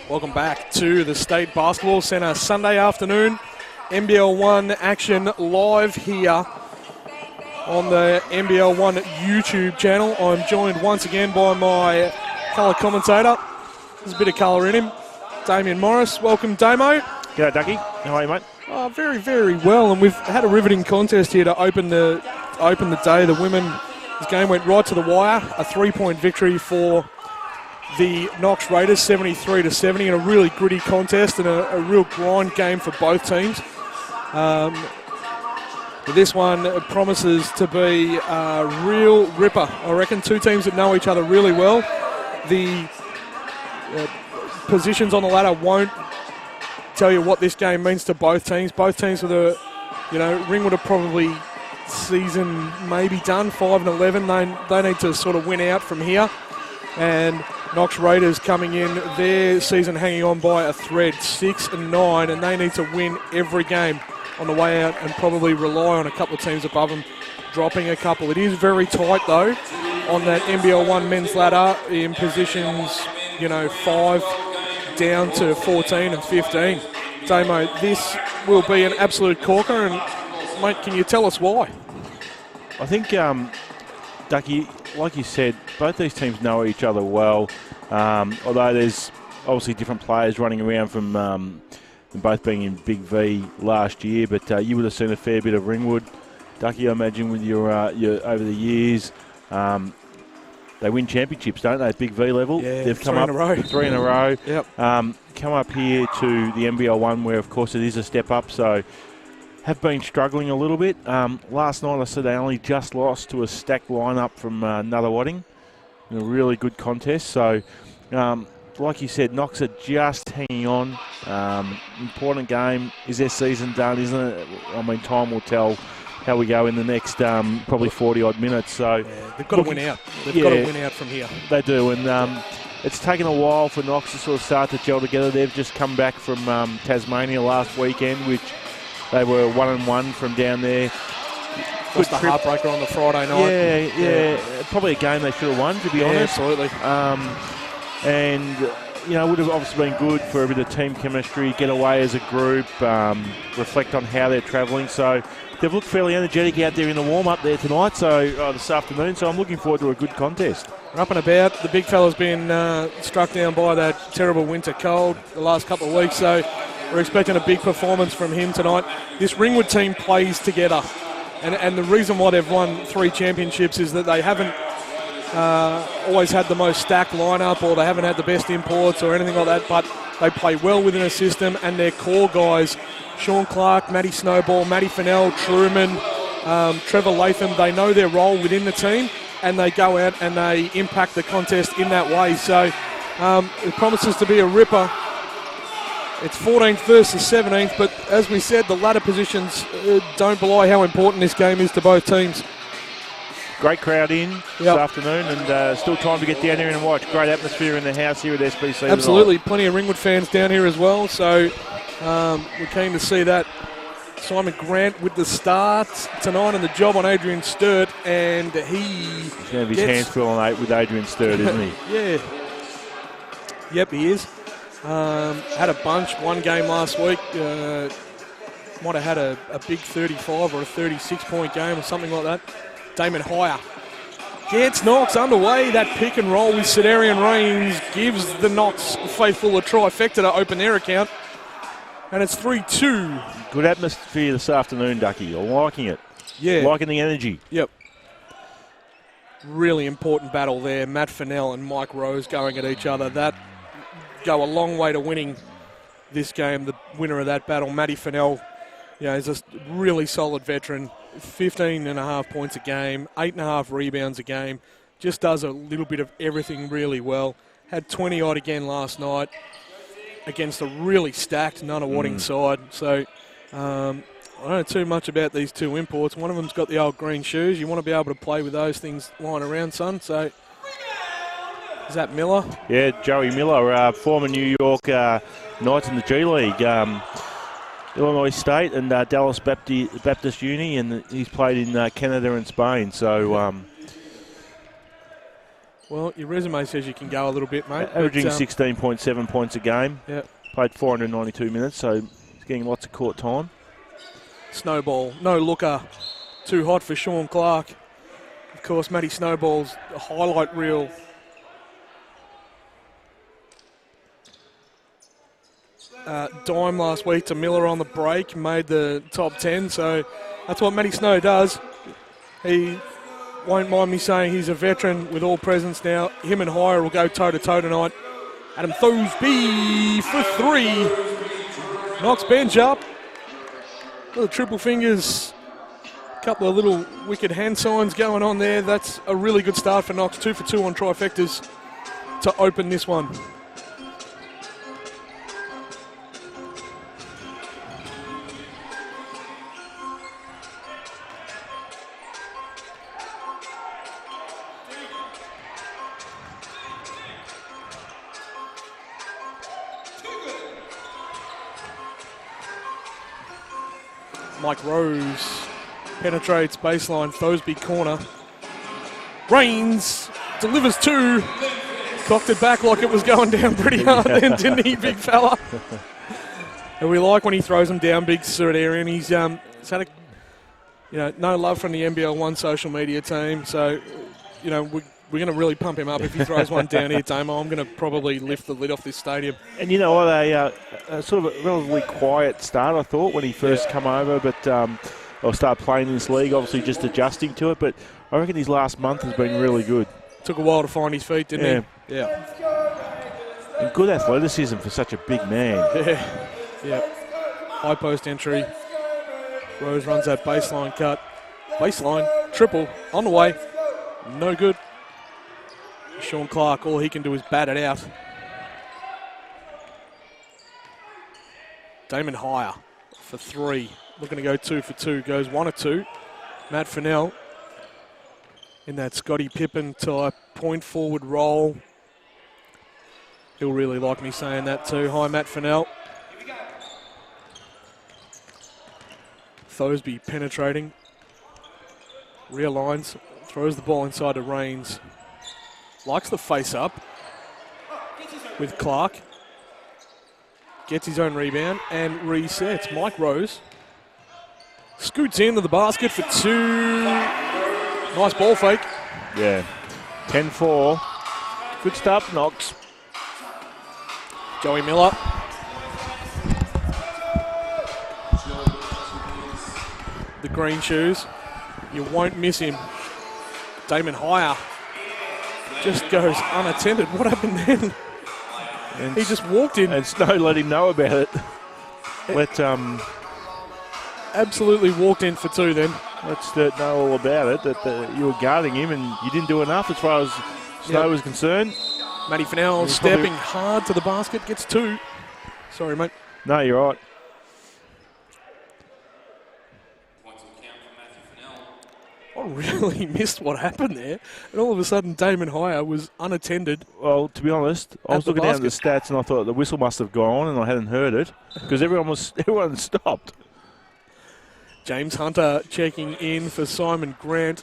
Welcome back to the State Basketball Centre Sunday afternoon. NBL1 action live here on the NBL1 YouTube channel. I'm joined once again by my colour commentator. There's a bit of colour in him. Damien Morris. Welcome, Damo. G'day, Ducky. How are you, mate? Oh, very, very well. And we've had a riveting contest here to open the day. The women's game went right to the wire. A 3-point victory for the Knox Raiders, 73-70, in a really gritty contest and a real grind game for both teams. This one promises to be a real ripper. I reckon two teams that know each other really well. The positions on the ladder won't tell you what this game means to both teams. Both teams with Ringwood are probably season maybe done, 5-11. They need to sort of win out from here. And Knox Raiders coming in, their season hanging on by a thread, 6-9, and they need to win every game on the way out and probably rely on a couple of teams above them dropping a couple. It is very tight though on that NBL1 men's ladder in positions, 5 down to 14 and 15. Damo, this will be an absolute corker, and mate, can you tell us why? I think, Ducky, like you said, both these teams know each other well, although there's obviously different players running around from them both being in Big V last year, but you would have seen a fair bit of Ringwood, Ducky, I imagine, with your over the years. They win championships, don't they, at Big V level? Yeah, they've come up 3 in a row. Yep. Come up here to the NBL1, where, of course, it is a step up, so have been struggling a little bit. Last night I said they only just lost to a stacked lineup from Nunawading in a really good contest. So, like you said, Knox are just hanging on. Important game. Is their season done, isn't it? I mean, time will tell how we go in the next probably 40-odd minutes. So yeah, they've got to win out. They've got to win out from here. They do, and it's taken a while for Knox to sort of start to gel together. They've just come back from Tasmania last weekend, which they were 1-1 from down there. Just the heartbreaker on the Friday night. Yeah. Probably a game they should have won, to be honest. Absolutely. And it would have obviously been good for a bit of team chemistry, get away as a group, reflect on how they're travelling. So they've looked fairly energetic out there in the warm-up there tonight, this afternoon. So I'm looking forward to a good contest. Up and about. The big fella's been struck down by that terrible winter cold the last couple of weeks, so we're expecting a big performance from him tonight. This Ringwood team plays together, and the reason why they've won 3 championships is that they haven't always had the most stacked lineup, or they haven't had the best imports or anything like that, but they play well within a system, and their core guys, Sean Clark, Matty Snowball, Matty Fennell, Truman, Trevor Latham, they know their role within the team, and they go out and they impact the contest in that way. So it promises to be a ripper. It's 14th versus 17th, but as we said, the ladder positions don't belie how important this game is to both teams. Great crowd in this afternoon, and still time to get down here and watch. Great atmosphere in the house here at SBC. Absolutely, plenty of Ringwood fans down here as well, so we're keen to see that. Simon Grant with the start tonight and the job on Adrian Sturt, and he's going to be his hands full on 8 with Adrian Sturt, isn't he? Yeah. Yep, he is. Had a bunch, one game last week. Might have had a big 35 or a 36-point game or something like that. Damon Hire gets Knox underway. That pick and roll with Sedarian Rains gives the Knox faithful a trifecta to open their account. And it's 3-2. Good atmosphere this afternoon, Ducky. I'm liking it. Yeah. Liking the energy. Yep. Really important battle there. Matt Fennell and Mike Rose going at each other. That go a long way to winning this game. The winner of that battle, Matty Fennell, is a really solid veteran. 15.5 points a game, 8.5 rebounds a game. Just does a little bit of everything really well. Had 20-odd again last night against a really stacked Nunawading side. So I don't know too much about these two imports. One of them's got the old green shoes. You want to be able to play with those things lying around, son. So is that Miller? Yeah, Joey Miller, former New York Knights in the G League. Illinois State and Dallas Baptist Uni, and he's played in Canada and Spain. So Well, your resume says you can go a little bit, mate. Averaging 16.7 points a game. Yeah. Played 492 minutes, so he's getting lots of court time. Snowball, no looker. Too hot for Sean Clark. Of course, Matty Snowball's highlight reel. Dime last week to Miller on the break, made the top 10, so that's what Matty Snow does. He won't mind me saying he's a veteran with all presence now. Him and Hire will go toe-to-toe tonight. Adam Thosby for 3. Knox bench up. Little triple fingers. Couple of little wicked hand signs going on there. That's a really good start for Knox. 2 for 2 on trifectas to open this one. Mike Rose penetrates baseline, Thosby corner. Rains delivers 2. Cocked it back like it was going down pretty hard then, didn't he, big fella? And we like when he throws them down big, Stuart Arian. He's had no love from the NBL1 social media team, so we're going to really pump him up if he throws one down here, Damo. I'm going to probably lift the lid off this stadium. And you know what, a sort of a relatively quiet start, I thought, when he first come over, but or started playing in this league, obviously just adjusting to it. But I reckon his last month has been really good. Took a while to find his feet, didn't he? Yeah. And good athleticism for such a big man. Yeah. High post entry. Rose runs that baseline cut. Baseline, triple, on the way. No good. Sean Clark, all he can do is bat it out. Damon Hire for 3. Looking to go 2 for 2. Goes 1 or 2. Matt Fennell in that Scottie Pippen type point forward role. He'll really like me saying that too. Hi, Matt Fennell. Thosby penetrating. Realigns. Throws the ball inside to Rains. Likes the face up with Clark. Gets his own rebound and resets. Mike Rose scoots into the basket for 2. Nice ball fake. Yeah. 10-4. Good start, Knox. Joey Miller. The green shoes. You won't miss him. Damon Hire just goes unattended. What happened then? And he just walked in. And Snow let him know about it. Absolutely walked in for 2 then. Let Sturt know all about it, that you were guarding him and you didn't do enough as far as Snow was concerned. Matty Fennell stepping hard to the basket, gets 2. Sorry, mate. No, you're right. I really missed what happened there. And all of a sudden, Damon Hire was unattended. Well, to be honest, I was looking down at the stats and I thought the whistle must have gone and I hadn't heard it because everyone stopped. James Hunter checking in for Simon Grant.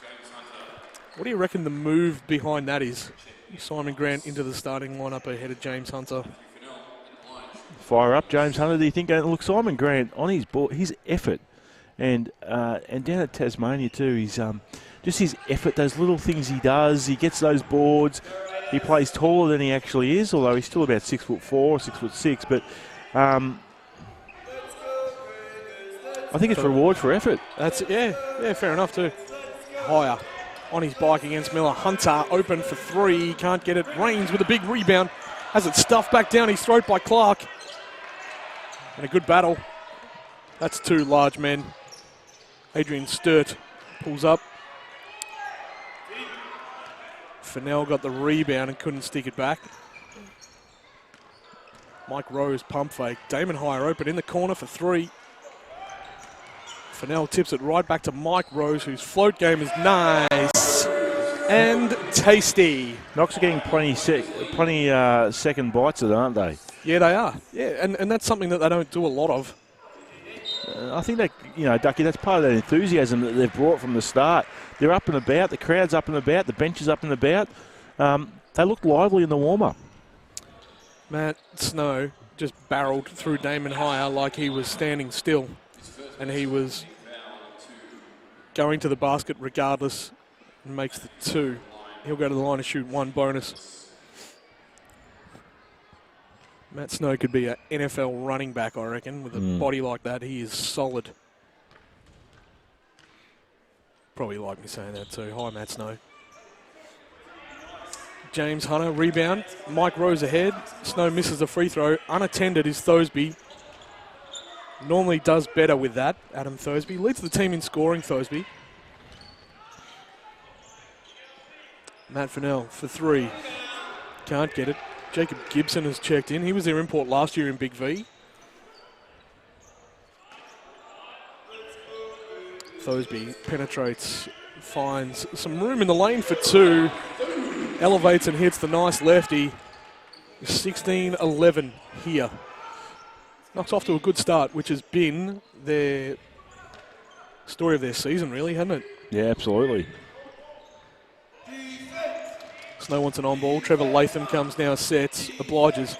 What do you reckon the move behind that is? Simon Grant into the starting lineup ahead of James Hunter. Fire up, James Hunter. Do you think? Look, Simon Grant on his ball, his effort, and down at Tasmania too. He's just his effort, those little things he does. He gets those boards. He plays taller than he actually is, although he's still about 6'4", 6'6". But I think it's reward for effort. That's yeah, fair enough too. Hire on his bike against Miller. Hunter open for 3, can't get it. Rains with a big rebound, has it stuffed back down his throat by Clark. And a good battle. That's 2 large men. Adrian Sturt pulls up. Fennell got the rebound and couldn't stick it back. Mike Rose pump fake. Damon Hire open in the corner for 3. Fennell tips it right back to Mike Rose, whose float game is nice and tasty. Knox are getting plenty second bites at it, aren't they? Yeah, they are. Yeah, and that's something that they don't do a lot of. I think that, Ducky, that's part of that enthusiasm that they've brought from the start. They're up and about, the crowd's up and about, the bench is up and about. they looked lively in the warm-up. Matt Snow just barreled through Damon Hire like he was standing still, and he was going to the basket regardless, and makes the 2. He'll go to the line to shoot 1 bonus. Matt Snow could be an NFL running back, I reckon, with a body like that. He is solid. Probably like me saying that too. Hi, Matt Snow. James Hunter, rebound. Mike Rose ahead. Snow misses the free throw. Unattended is Thosby. Normally does better with that, Adam Thosby. Leads the team in scoring, Thosby. Matt Fennell for 3. Can't get it. Jacob Gibson has checked in. He was their import last year in Big V. Thosby penetrates, finds some room in the lane for 2. Elevates and hits the nice lefty. 16-11 here. Knocks off to a good start, which has been their story of their season, really, hasn't it? Yeah, absolutely. Snow wants an on ball. Trevor Latham comes now, sets, obliges.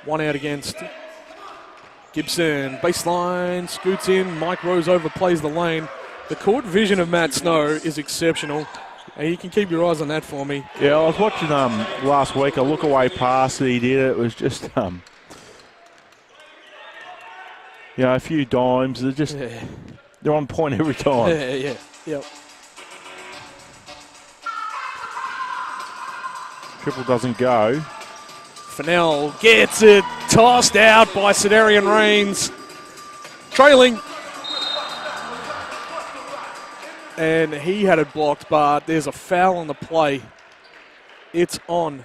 1 out against Gibson. Baseline, scoots in. Mike Rose overplays the lane. The court vision of Matt Snow is exceptional. And you can keep your eyes on that for me. Yeah, I was watching last week a look away pass that he did. It was just, a few dimes. They're just, they're on point every time. Yeah. Triple doesn't go. Fennell gets it tossed out by Cedarian Rains. Trailing. And he had it blocked, but there's a foul on the play. It's on.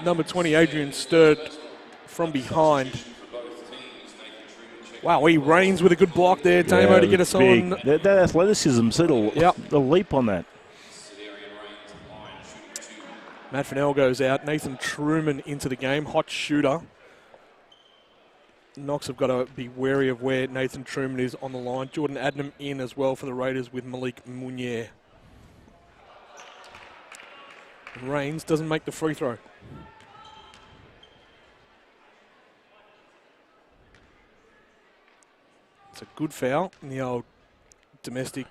Number 20, Adrian Sturt from behind. Wow, he Rains with a good block there, Damo, to get us big. on. That athleticism, see the leap on that. Matt Fennell goes out. Nathan Truman into the game, hot shooter. Knox have got to be wary of where Nathan Truman is on the line. Jordan Adnam in as well for the Raiders with Malik Munier. Rains doesn't make the free throw. It's a good foul in the old domestic,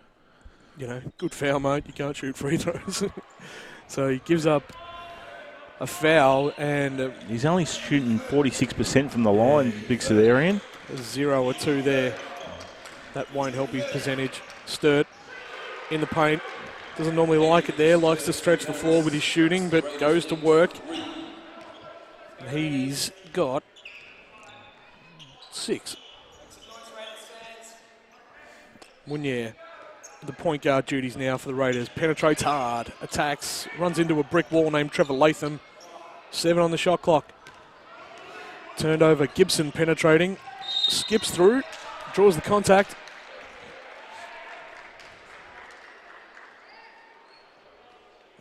good foul mode. You can't shoot free throws. So he gives up a foul, and he's only shooting 46% from the line, Big Cedarian. 0 or 2 there. That won't help his percentage. Sturt in the paint. Doesn't normally like it there. Likes to stretch the floor with his shooting, but goes to work. He's got 6. Munier, the point guard duties now for the Raiders. Penetrates hard, attacks, runs into a brick wall named Trevor Latham. 7 on the shot clock. Turned over, Gibson penetrating. Skips through, draws the contact.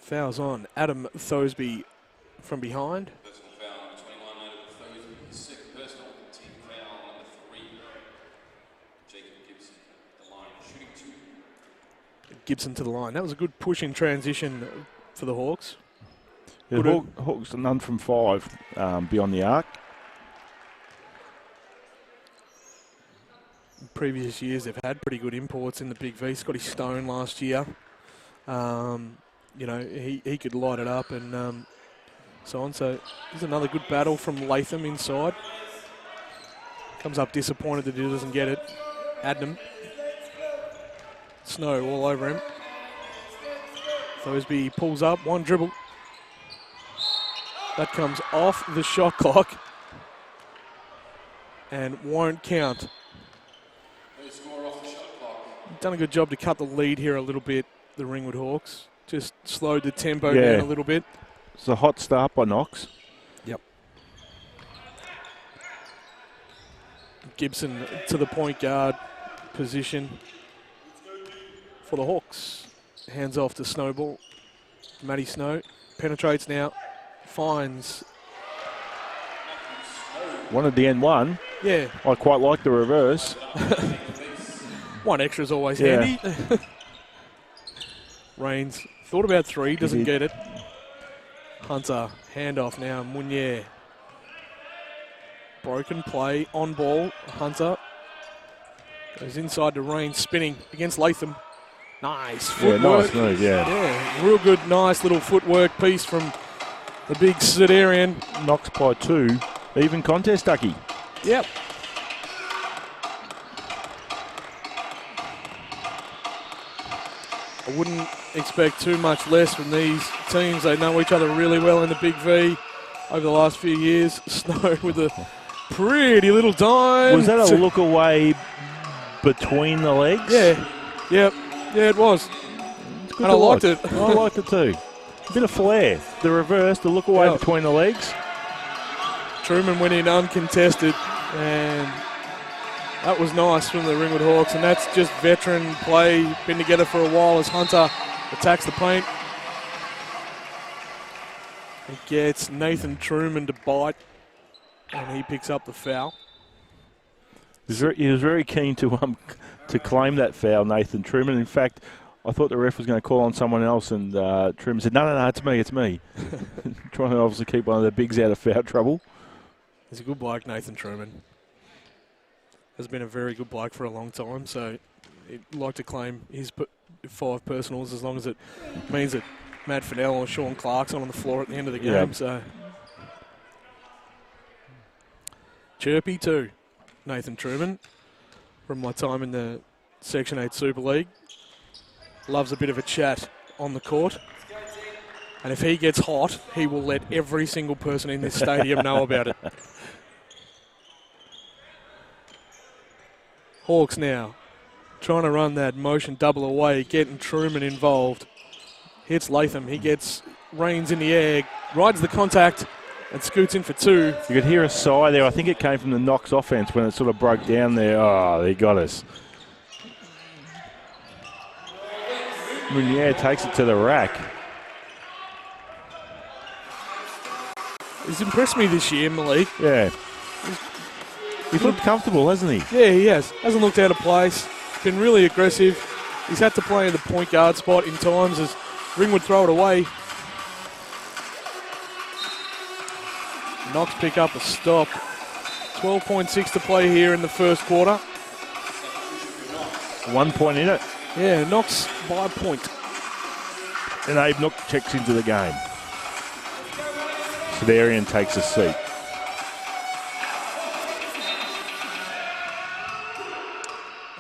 Fouls on Adam Thosby from behind. Gibson to the line. That was a good push in transition for the Hawks. Yeah, Hawks are none from 5 beyond the arc. In previous years, they've had pretty good imports in the Big V. Scotty Stone last year. He could light it up and so on. So there's another good battle from Latham inside. Comes up disappointed that he doesn't get it. Adnam. Snow all over him. Thosby pulls up, 1 dribble. That comes off the shot clock and won't count. Done a good job to cut the lead here a little bit, the Ringwood Hawks. Just slowed the tempo down a little bit. It's a hot start by Knox. Yep. Gibson to the point guard position for the Hawks. Hands off to Snowball. Matty Snow penetrates now. Finds. Wanted the N1. Yeah. I quite like the reverse. 1 extra is always handy. Rains thought about 3, doesn't get it. Hunter, handoff now, Munier. Broken play, on ball, Hunter. Goes inside to Rain, spinning against Latham. Nice footwork. Nice move, Yeah, real good, nice little footwork piece from the big Siderian. Knox by 2. Even contest, Ducky. Yep. I wouldn't expect too much less from these teams. They know each other really well in the Big V over the last few years. Snow with a pretty little dime. Was that a look away between the legs? Yeah. Yep. Yeah, it was. And I liked it. I liked it too. A bit of flair. The reverse, the look away between the legs. Truman went in uncontested, and that was nice from the Ringwood Hawks, and that's just veteran play, been together for a while as Hunter attacks the paint. He gets Nathan Truman to bite, and he picks up the foul. He was very keen to claim that foul, Nathan Truman. In fact, I thought the ref was going to call on someone else, and Truman said, no, it's me. Trying to obviously keep one of the bigs out of foul trouble. He's a good bloke, Nathan Truman. Has been a very good bloke for a long time, so he'd like to claim his 5 personals as long as it means that Matt Fennell or Sean Clark's on the floor at the end of the game. Yep. So chirpy too, Nathan Truman, from my time in the Section 8 Super League. Loves a bit of a chat on the court. And if he gets hot, he will let every single person in this stadium know about it. Hawks now trying to run that motion double away, getting Truman involved. Hits Latham. He gets Rains in the air, rides the contact, and scoots in for 2. You could hear a sigh there. I think it came from the Knox offense when it sort of broke down there. Oh, they got us. Munier takes it to the rack. He's impressed me this year, Malik. Yeah. He's looked comfortable, hasn't he? Yeah, he has. Hasn't looked out of place. Been really aggressive. He's had to play in the point guard spot in times as Ringwood throw it away. Knox pick up a stop. 12.6 to play here in the first quarter. 1 point in it. Yeah, Knox by a point. And Abe Nook checks into the game. Sedarian takes a seat.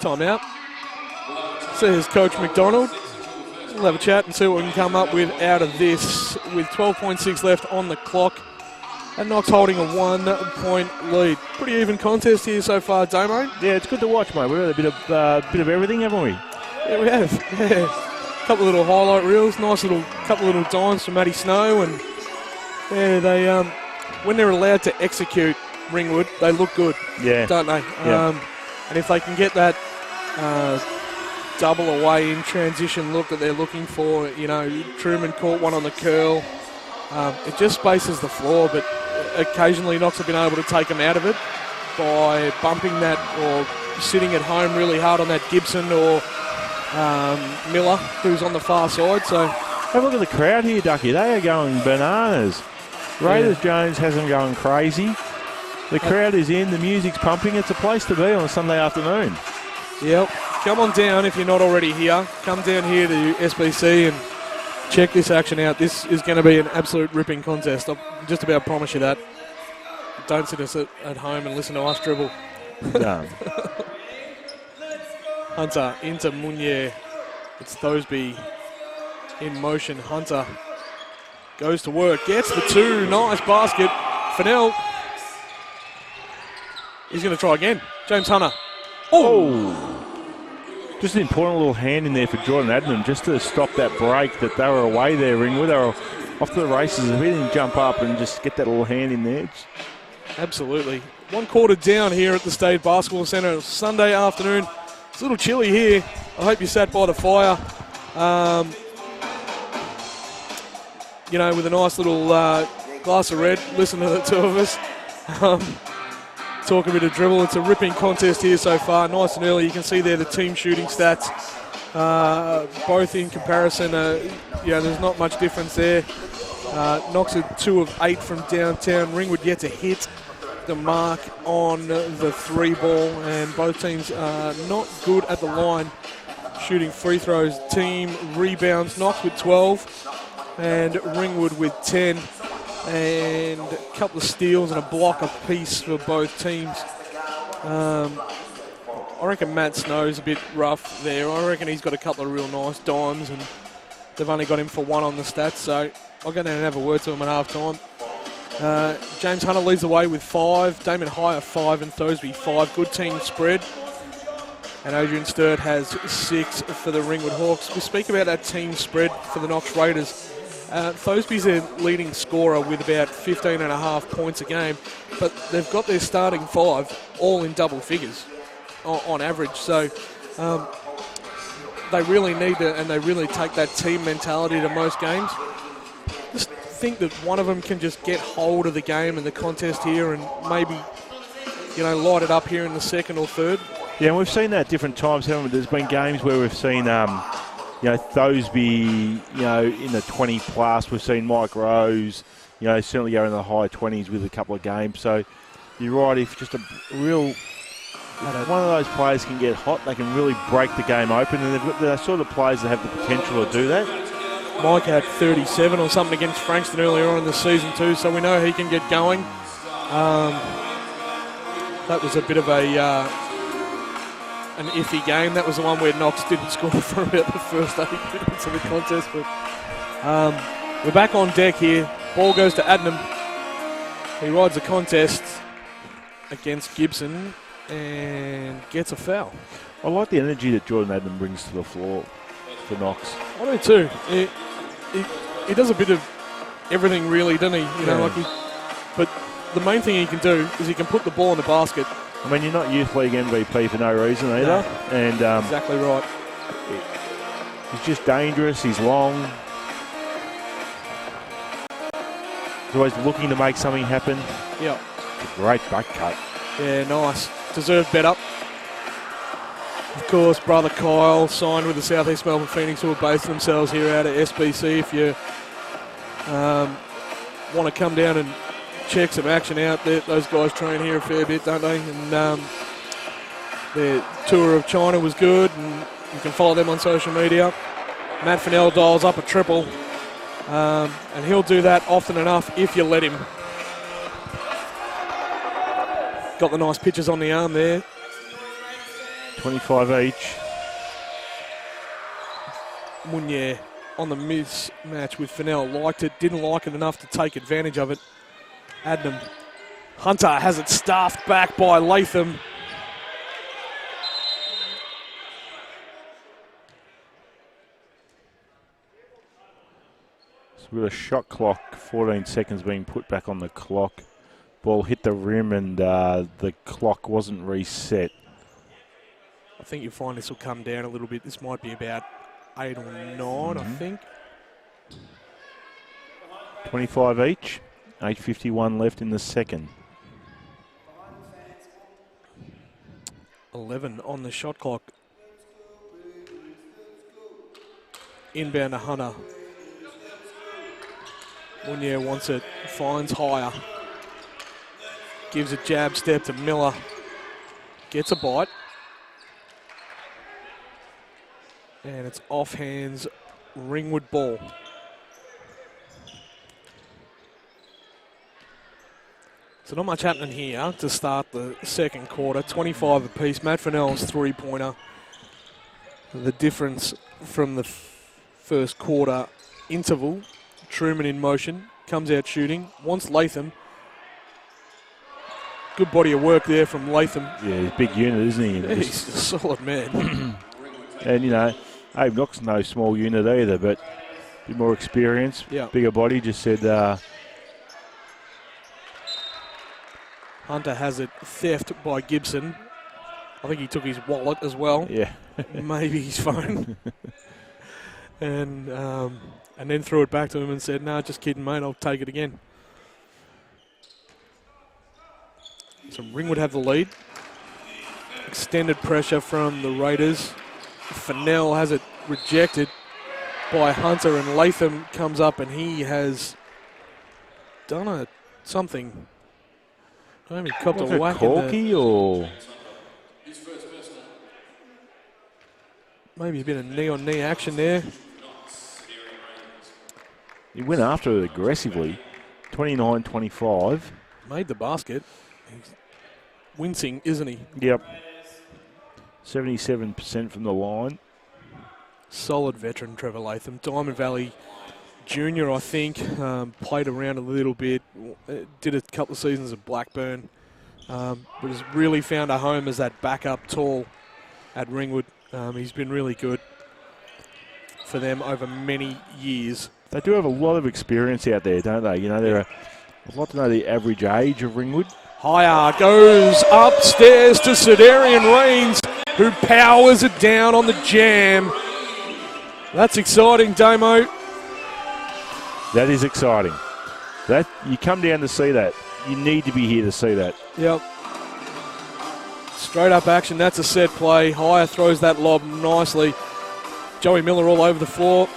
Timeout. Says Coach McDonald. We'll have a chat and see what we can come up with out of this with 12.6 left on the clock. And Knox holding a 1-point lead. Pretty even contest here so far, Damo. Yeah, it's good to watch, mate. We've had a bit of everything, haven't we? Yeah, we have. Yeah. Couple of little highlight reels, nice little couple of little dimes from Matty Snow, and yeah, they when they're allowed to execute Ringwood, they look good, don't they? Yeah. And if they can get that double away in transition look that they're looking for, you know, Truman caught one on the curl. It just spaces the floor, but occasionally Knox have been able to take them out of it by bumping that or sitting at home really hard on that Gibson or Miller, who's on the far side. So have a look at the crowd here, Ducky. They are going bananas. Raiders Jones has them going crazy. The crowd is in, the music's pumping. It's a place to be on a Sunday afternoon. Yep. Come on down if you're not already here. Come down here to SBC and check this action out. This is going to be an absolute ripping contest. I just about promise you that. Don't sit us at home and listen to us dribble. No. Hunter into Munier. It's Thosby in motion. Hunter goes to work, gets the 2. Nice basket. Fennell. He's going to try again. James Hunter. Oh! Just an important little hand in there for Jordan Adnan just to stop that break that they were away there, Ringwood. They were off to the races. If he didn't jump up and just get that little hand in there. Absolutely. 1 quarter down here at the State Basketball Centre. Sunday afternoon. It's a little chilly here. I hope you sat by the fire. You know, with a nice little glass of red. Listen to the two of us. Talk a bit of dribble. It's a ripping contest here so far. Nice and early. You can see there the team shooting stats. Both in comparison, you know, there's not much difference there. Knox at 2 of 8 from downtown. Ringwood yet to hit the mark on the 3 ball, and both teams are not good at the line shooting free throws. Team rebounds, Knox with 12 and Ringwood with 10, and a couple of steals and a block apiece for both teams. I reckon Matt Snow's a bit rough there. I reckon he's got a couple of real nice dimes, and they've only got him for 1 on the stats, so I'll go down and have a word to him at half time. James Hunter leads the way with 5, Damon Hire 5 and Thosby 5. Good team spread. And Adrian Sturt has 6 for the Ringwood Hawks. We speak about that team spread for the Knox Raiders. Thosby's their leading scorer with about 15.5 points a game, but they've got their starting 5 all in double figures on average. So they really need to, and they really take that team mentality to most games. Just think that one of them can just get hold of the game and the contest here, and maybe, light it up here in the second or third. Yeah, and we've seen that at different times, haven't we? There's been games where we've seen, Thosby, in the 20 plus. We've seen Mike Rose, certainly go in the high 20s with a couple of games. So you're right, if just one of those players can get hot, they can really break the game open, and they're sort of players that have the potential to do that. Mike had 37 or something against Frankston earlier on in the season too, so we know he can get going. That was a bit of an iffy game. That was the one where Knox didn't score for about the first 8 minutes of the contest. But we're back on deck here. Ball goes to Adnam. He rides the contest against Gibson and gets a foul. I like the energy that Jordan Adnam brings to the floor for Knox. I do too. He does a bit of everything really, doesn't he? But the main thing he can do is he can put the ball in the basket. I mean, you're not Youth League MVP for no reason either. No, and exactly right. He's just dangerous. He's long. He's always looking to make something happen. Yeah. Great back cut. Yeah, nice. Deserved better. Of course, brother Kyle signed with the South East Melbourne Phoenix, who are basing themselves here out of SBC. If you want to come down and check some action out, those guys train here a fair bit, don't they? And their tour of China was good, and you can follow them on social media. Matt Fennell dials up a triple, and he'll do that often enough if you let him. Got the nice pitches on the arm there. 25 each. Munier on the mismatch with Fennell. Liked it, didn't like it enough to take advantage of it. Adnam. Hunter has it staffed back by Latham. So we've got a shot clock, 14 seconds being put back on the clock. Ball hit the rim and the clock wasn't reset. I think you'll find this will come down a little bit. This might be about 8 or 9, I think. 25 each. 8:51 left in the second. 11 on the shot clock. Inbound to Hunter. Munier wants it, finds Hire. Gives a jab step to Miller. Gets a bite. And it's off hands, Ringwood ball. So not much happening here to start the second quarter. 25 apiece. Matt Fennell's three-pointer. The difference from the first quarter interval. Truman in motion. Comes out shooting. Wants Latham. Good body of work there from Latham. Yeah, he's a big unit, isn't he? Yeah, he's a solid man. And, Abe Knox no small unit either, but a bit more experience. Yeah. Bigger body. Just said... Hunter has it theft by Gibson. I think he took his wallet as well. Yeah. Maybe his phone. and then threw it back to him and said, "No, just kidding, mate. I'll take it again." So Ringwood have the lead. Extended pressure from the Raiders. Fennell has it rejected by Hunter, and Latham comes up and he has done something. Maybe copped a Like whack a corky or maybe a bit of knee-on-knee action there. he went after it aggressively. 29-25. Made the basket. He's wincing, isn't he? Yep. 77% from the line. Solid veteran Trevor Latham. Diamond Valley Junior, I think, played around a little bit. Did a couple of seasons at Blackburn. But has really found a home as that backup tall at Ringwood. He's been really good for them over many years. They do have a lot of experience out there, don't they? You know, I'd like to know the average age of Ringwood. Higher goes upstairs to Sedarian Rains, who powers it down on the jam. That's exciting, Damo. That is exciting. That you come down to see that. You need to be here to see that. Yep. Straight up action. That's a set play. Higher throws that lob nicely. Joey Miller all over the floor.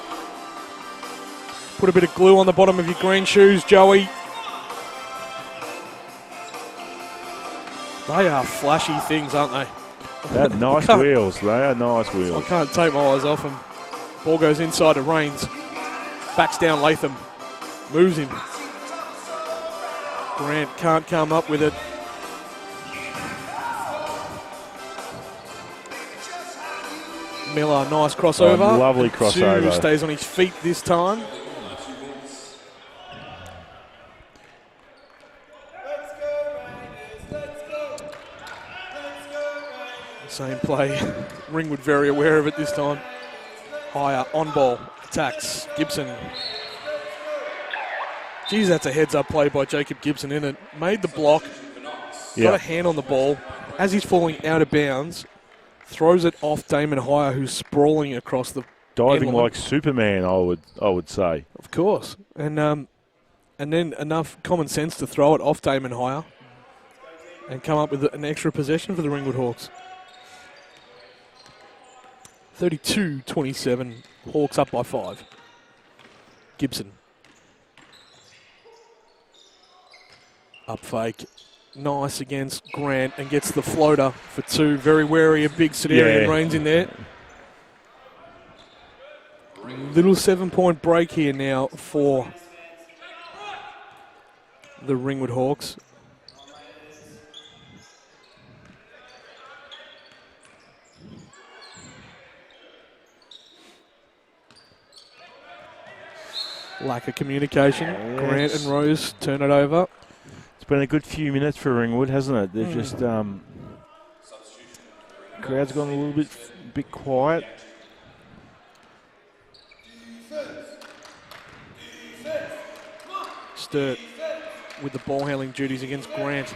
Put a bit of glue on the bottom of your green shoes, Joey. They are flashy things, aren't they? They're nice wheels. They are nice I wheels. can't take my eyes off them. Ball goes inside to Rains. Backs down Latham. Moves him. Grant can't come up with it. Miller, nice crossover. Oh, lovely crossover. Two stays on his feet this time. Same play. Ringwood very aware of it this time. Higher on ball. Attacks. Gibson. Geez, that's a heads-up play by Jacob Gibson, isn't it? Made the block. Got a hand on the ball. As he's falling out of bounds, throws it off Damon Higher, who's sprawling across the diving like Superman, I would say. Of course. And then enough common sense to throw it off Damon Higher and come up with an extra possession for the Ringwood Hawks. 32-27. Hawks up by 5. Gibson. Up fake. Nice against Grant and gets the floater for 2. Very wary of big Sedarian Rains in there. Little 7-point break here now for the Ringwood Hawks. Lack of communication. Yes. Grant and Rose turn it over. It's been a good few minutes for Ringwood, hasn't it? They've just crowd's gone a little bit quiet. Sturt with the ball handling duties against Grant.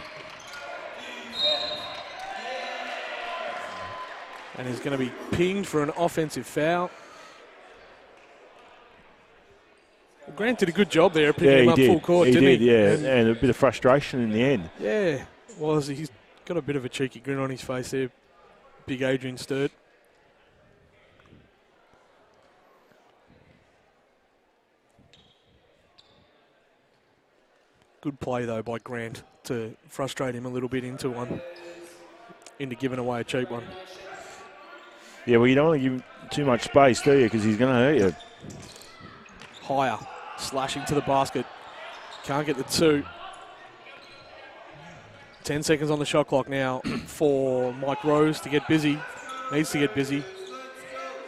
And he's going to be pinged for an offensive foul. Grant did a good job there picking him up full court, didn't he? And a bit of frustration in the end. Yeah, well, he's got a bit of a cheeky grin on his face there, big Adrian Sturt. Good play, though, by Grant to frustrate him a little bit into giving away a cheap one. Yeah, well, you don't want to give him too much space, do you? Because he's going to hurt you. Higher, slashing to the basket. Can't get the 2. 10 seconds on the shot clock now for Mike Rose to get busy. Needs to get busy.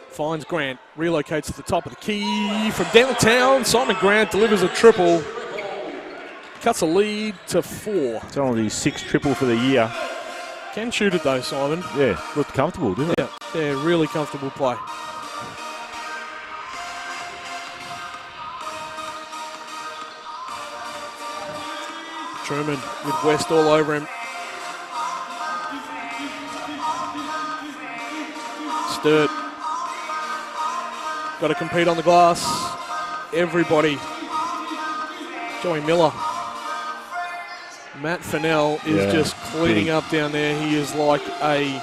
Finds Grant, relocates to the top of the key from downtown. Simon Grant delivers a triple. Cuts a lead to 4. It's only his 6th triple for the year. Can shoot it though, Simon. Yeah, looked comfortable, didn't it? Yeah, really comfortable play. Truman with West all over him. Sturt. Got to compete on the glass. Everybody. Joey Miller. Matt Fennell is just cleaning up down there. He is like a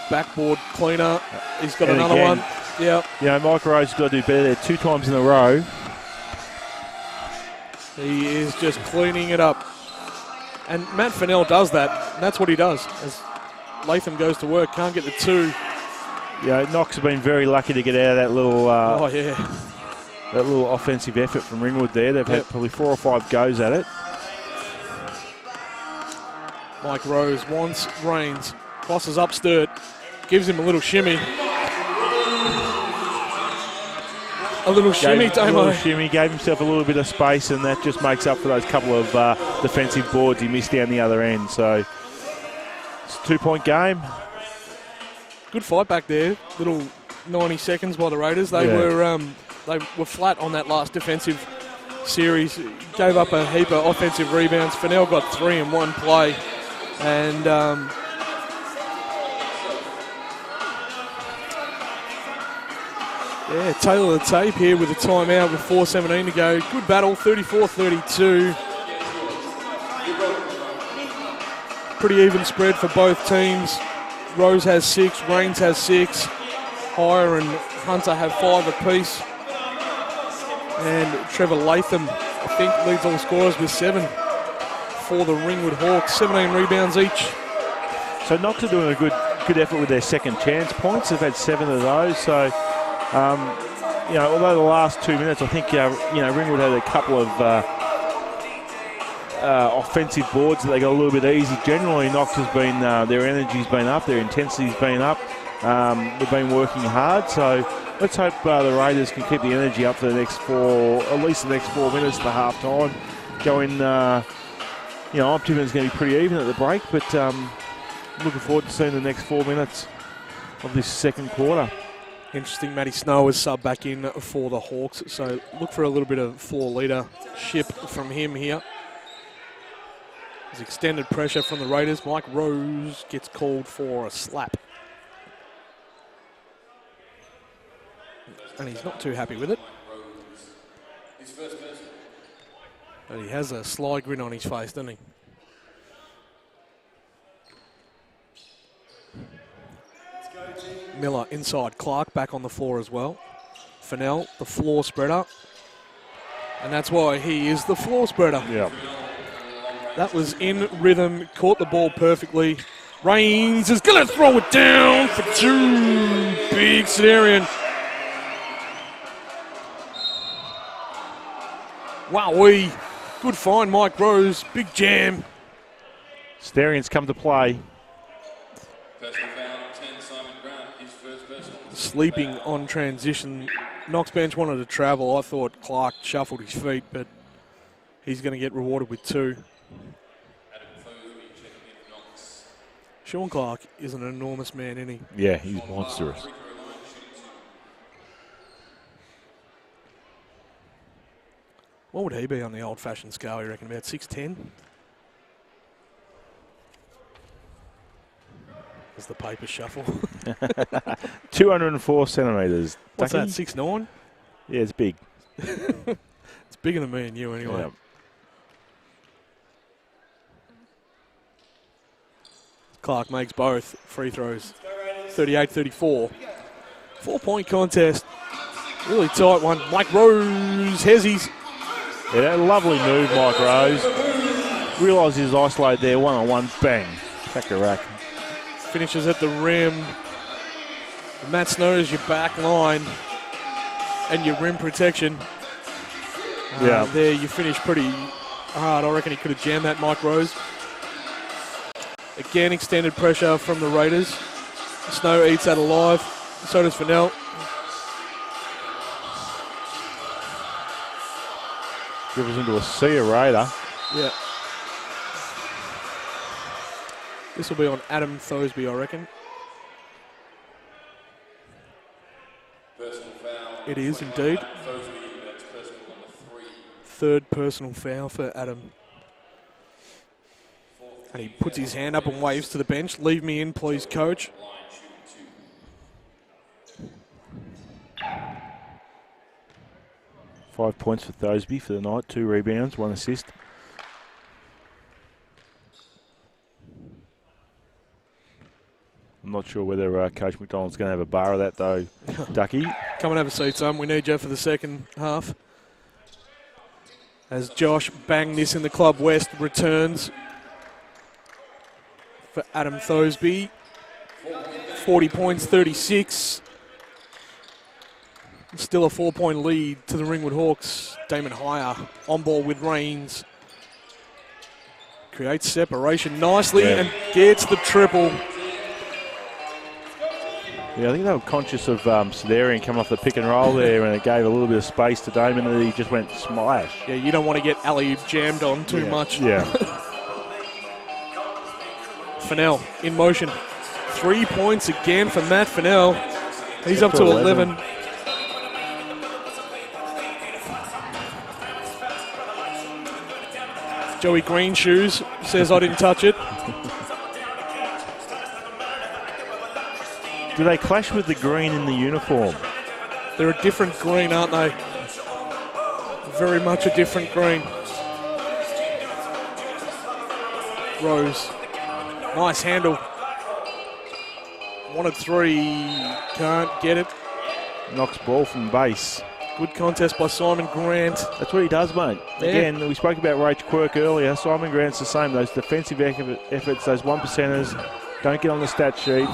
backboard cleaner. He's got another one. Yeah. You know, Mike Rose has got to do better there 2 times in a row. He is just cleaning it up. And Matt Fennell does that. And that's what he does. As Latham goes to work, can't get the two. Yeah, Knox have been very lucky to get out of that little that little offensive effort from Ringwood there. They've had probably 4 or 5 goes at it. Mike Rose wants Rains. Crosses up Sturt. Gives him a little shimmy. A little shimmy, Damo. A little shimmy, gave himself a little bit of space, and that just makes up for those couple of defensive boards he missed down the other end. So it's a 2-point game. Good fight back there. Little 90 seconds by the Raiders. They were flat on that last defensive series. Gave up a heap of offensive rebounds. Fennell got 3 in one play, and tail of the tape here with a timeout with 4:17 to go. Good battle, 34-32. Pretty even spread for both teams. Rose has 6, Rains has 6. Hire and Hunter have 5 apiece. And Trevor Latham, I think, leads all scorers with 7 for the Ringwood Hawks. 17 rebounds each. So Knox are doing a good effort with their second chance points. They've had 7 of those. So, although the last 2 minutes, I think, Ringwood had a couple of offensive boards that they got a little bit easy. Generally, Knox has been, their energy's been up, their intensity's been up. They've been working hard. So let's hope the Raiders can keep the energy up for the next at least the next 4 minutes to half time. Going, I'm thinking it's going to be pretty even at the break, but looking forward to seeing the next 4 minutes of this second quarter. Interesting, Matty Snow is sub back in for the Hawks, so look for a little bit of floor leadership from him here. There's extended pressure from the Raiders. Mike Rose gets called for a slap. And he's not too happy with it. But he has a sly grin on his face, doesn't he? Miller inside, Clark back on the floor as well. Fennell, the floor spreader. And that's why he is the floor spreader. Yeah. That was in rhythm, caught the ball perfectly. Rains is going to throw it down for 2. Big Scenarian. Wowee. Good find, Mike Rose. Big jam. Starians come to play. Sleeping on transition. Knox bench wanted to travel. I thought Clark shuffled his feet, but he's going to get rewarded with 2. Sean Clark is an enormous man, isn't he? Yeah, he's monstrous. What would he be on the old-fashioned scale, you reckon? About 6'10"? As the papers shuffle. 204 centimetres. What's Ducky? that, 6'9"? Yeah, it's big. It's bigger than me and you anyway. Yeah. Clark makes both free throws. 38-34. 4-point contest. Really tight one. Mike Rose, Hezzies. Yeah, lovely move, Mike Rose. Realised he was isolated there, one-on-one, bang. Crack a rack. Finishes at the rim. Matt Snow is your back line and your rim protection. There you finish pretty hard. I reckon he could have jammed that, Mike Rose. Again, extended pressure from the Raiders. Snow eats that alive. So does Fennell. Dribbles into a sea of Raider. Yeah. This will be on Adam Thosby, I reckon. It is indeed. Third personal foul for Adam. And he puts his hand up and waves to the bench. Leave me in, please, coach. Five points for Thosby for the night. 2 rebounds, 1 assist. I'm not sure whether Coach McDonald's going to have a bar of that, though, Ducky. Come and have a seat, son. We need you for the second half. As Josh banged this in the Club West, returns for Adam Thosby. 40 points, 36. Still a 4-point lead to the Ringwood Hawks. Damon Hire on ball with Rains. Creates separation nicely and gets the triple. Yeah, I think they were conscious of Sedarian coming off the pick and roll there, and it gave a little bit of space to Damon, and he just went smash. Yeah, you don't want to get alley-oop jammed on too much. Yeah. Fennell in motion. 3 points again for Matt Fennell. He's up to 11. Joey Greenshoes says I didn't touch it. Do they clash with the green in the uniform? They're a different green, aren't they? Very much a different green. Rose. Nice handle. Wanted 3. Can't get it. Knox ball from base. Good contest by Simon Grant. That's what he does, mate. Yeah. Again, we spoke about Rach Quirk earlier. Simon Grant's the same. Those defensive efforts, those 1%ers, don't get on the stat sheet.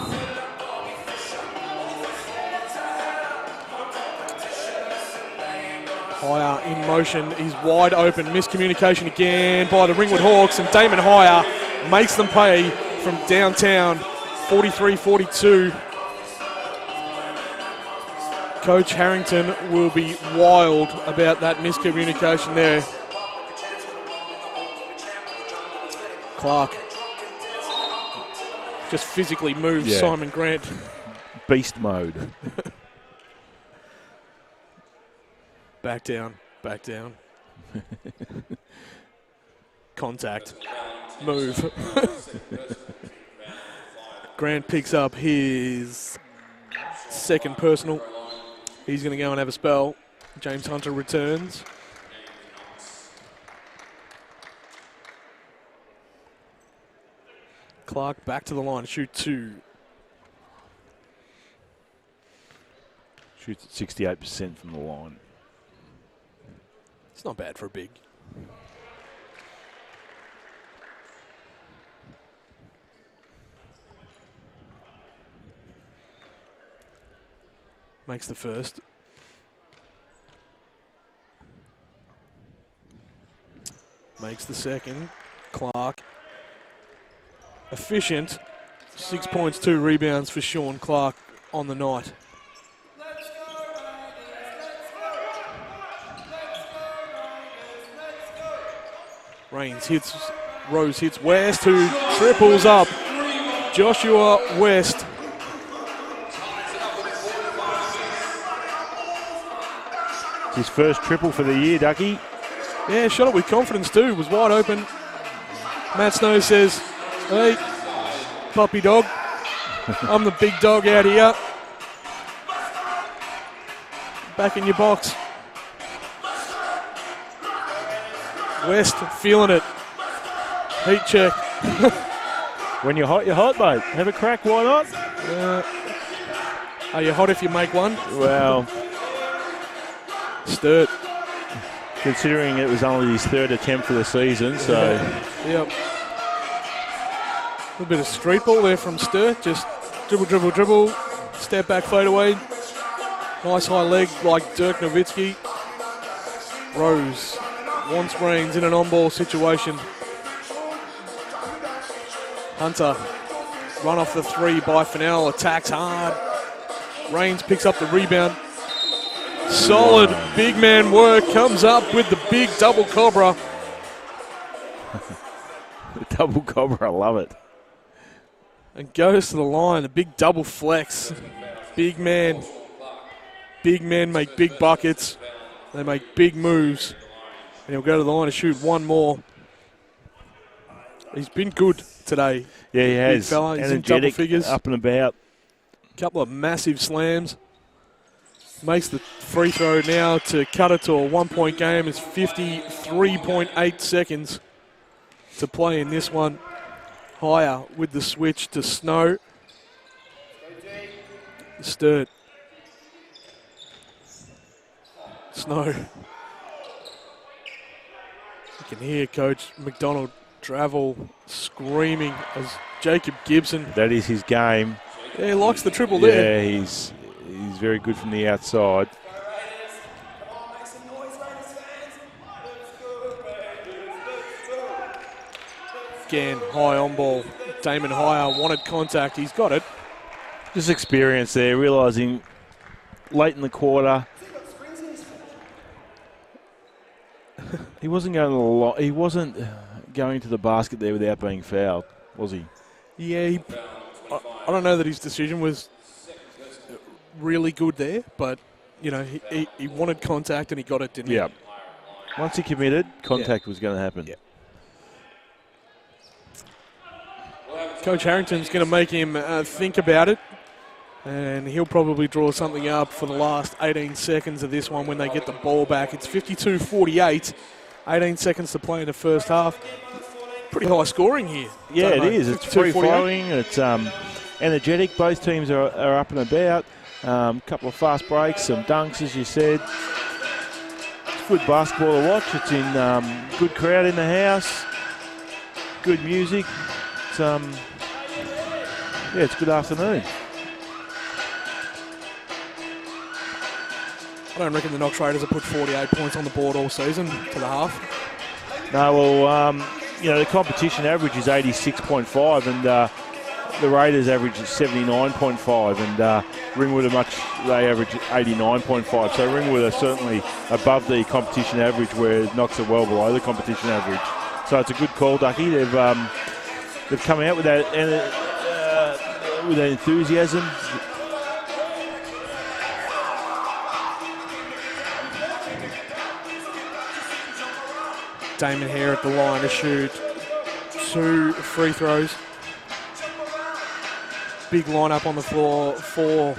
Hire in motion. He's wide open. Miscommunication again by the Ringwood Hawks, and Damon Hire makes them pay from downtown. 43-42. Coach Harrington will be wild about that miscommunication there. Clark just physically moves Simon Grant. Beast mode. Back down, back down. Contact. Move. Grant picks up his second personal. He's going to go and have a spell. James Hunter returns. Clark back to the line to shoot 2. Shoots at 68% from the line. It's not bad for a big. Makes the first. Makes the second. Clark. Efficient. 6 points, 2 rebounds for Sean Clark on the night. Rains hits, Rose hits West, who triples up. Joshua West. His first triple for the year, Ducky. Yeah, shot it with confidence too. Was wide open. Matt Snow says, "Hey, puppy dog, I'm the big dog out here. Back in your box." West feeling it. Heat check. When you're hot, mate. Have a crack, why not? Are you hot if you make one? Well, Sturt. considering it was only his 3rd attempt for the season, so. Yep. A little bit of street ball there from Sturt. Just dribble, dribble, dribble. Step back, fade away. Nice high leg like Dirk Nowitzki. Rose wants Rains in an on-ball situation. Hunter, run off the 3 by Fennell, attacks hard. Rains picks up the rebound. Solid big man work, comes up with the big double cobra. The double cobra, I love it. And goes to the line, a big double flex. Big men make big buckets. They make big moves. And he'll go to the line to shoot one more. He's been good today. Yeah, he has. Big fella. He's in double Energetic, figures. up and about. Couple of massive slams. Makes the free throw now to cut it to a 1-point game. It's 53.8 seconds to play in this one. Higher with the switch to Snow. Sturt. Snow. You can hear Coach McDonald Travel screaming as Jacob Gibson. That is his game. Yeah, he likes the triple there. Yeah, he's very good from the outside. Again, high on ball. Damon Hire wanted contact. He's got it. Just experience there, realising late in the quarter he wasn't going to the basket there without being fouled, was he? Yeah, I don't know that his decision was really good there, but you know he wanted contact and he got it, didn't he? Yeah. Once he committed, contact was going to happen. Yeah. Coach Harrington's going to make him think about it, and he'll probably draw something up for the last 18 seconds of this one when they get the ball back. It's 52-48, 18 seconds to play in the first half. Pretty high scoring here. Yeah, it is. It's free-flowing. It's energetic. Both teams are up and about. A couple of fast breaks, some dunks, as you said. It's good basketball to watch. It's in good crowd in the house. Good music. It's a good afternoon. I don't reckon the Knox Raiders have put 48 points on the board all season to the half. No, well, the competition average is 86.5 and the Raiders average is 79.5 and Ringwood they average 89.5. So Ringwood are certainly above the competition average where Knox are well below the competition average. So it's a good call, Ducky. They've come out with that enthusiasm. Damon Hare at the line to shoot 2 free throws. Big lineup on the floor for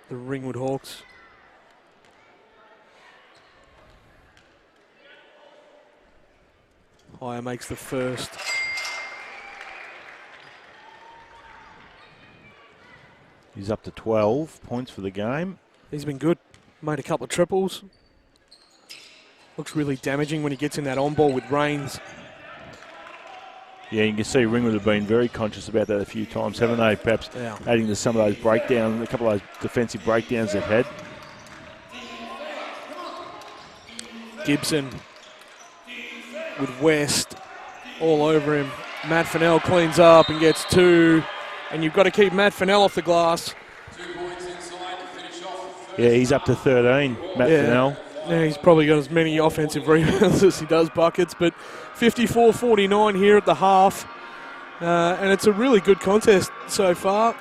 the Ringwood Hawks. Hire makes the first. He's up to 12 points for the game. He's been good. Made a couple of triples. Looks really damaging when he gets in that on ball with Rains. Yeah, you can see Ringwood have been very conscious about that a few times, haven't they? Perhaps adding to some of those breakdowns, a couple of those defensive breakdowns they've had. Gibson with West all over him. Matt Fennell cleans up and gets 2. And you've got to keep Matt Fennell off the glass. Yeah, he's up to 13, Matt Fennell. Yeah, he's probably got as many offensive rebounds as he does buckets, but 54-49 here at the half. And it's a really good contest so far.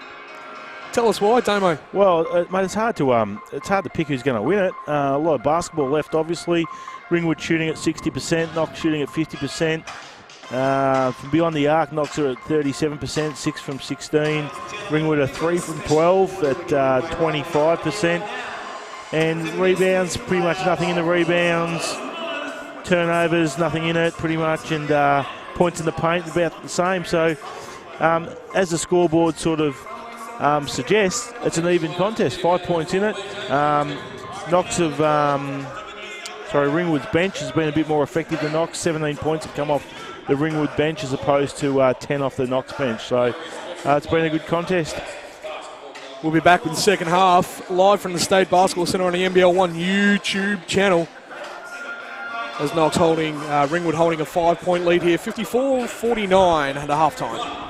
Tell us why, Damo. Well, mate, it's hard to pick who's going to win it. A lot of basketball left, obviously. Ringwood shooting at 60%, Knox shooting at 50%. From beyond the arc, Knox are at 37%, 6 from 16. Ringwood are 3 from 12 at 25%. And rebounds, pretty much nothing in the rebounds. Turnovers, nothing in it, pretty much. And points in the paint, about the same. So, as the scoreboard sort of suggests, it's an even contest. 5 points in it. Ringwood's bench has been a bit more effective than Knox. 17 points have come off the Ringwood bench as opposed to 10 off the Knox bench. So, it's been a good contest. We'll be back with the second half, live from the State Basketball Centre on the NBL1 YouTube channel. As Knox Ringwood holding a 5-point lead here, 54-49 at halftime.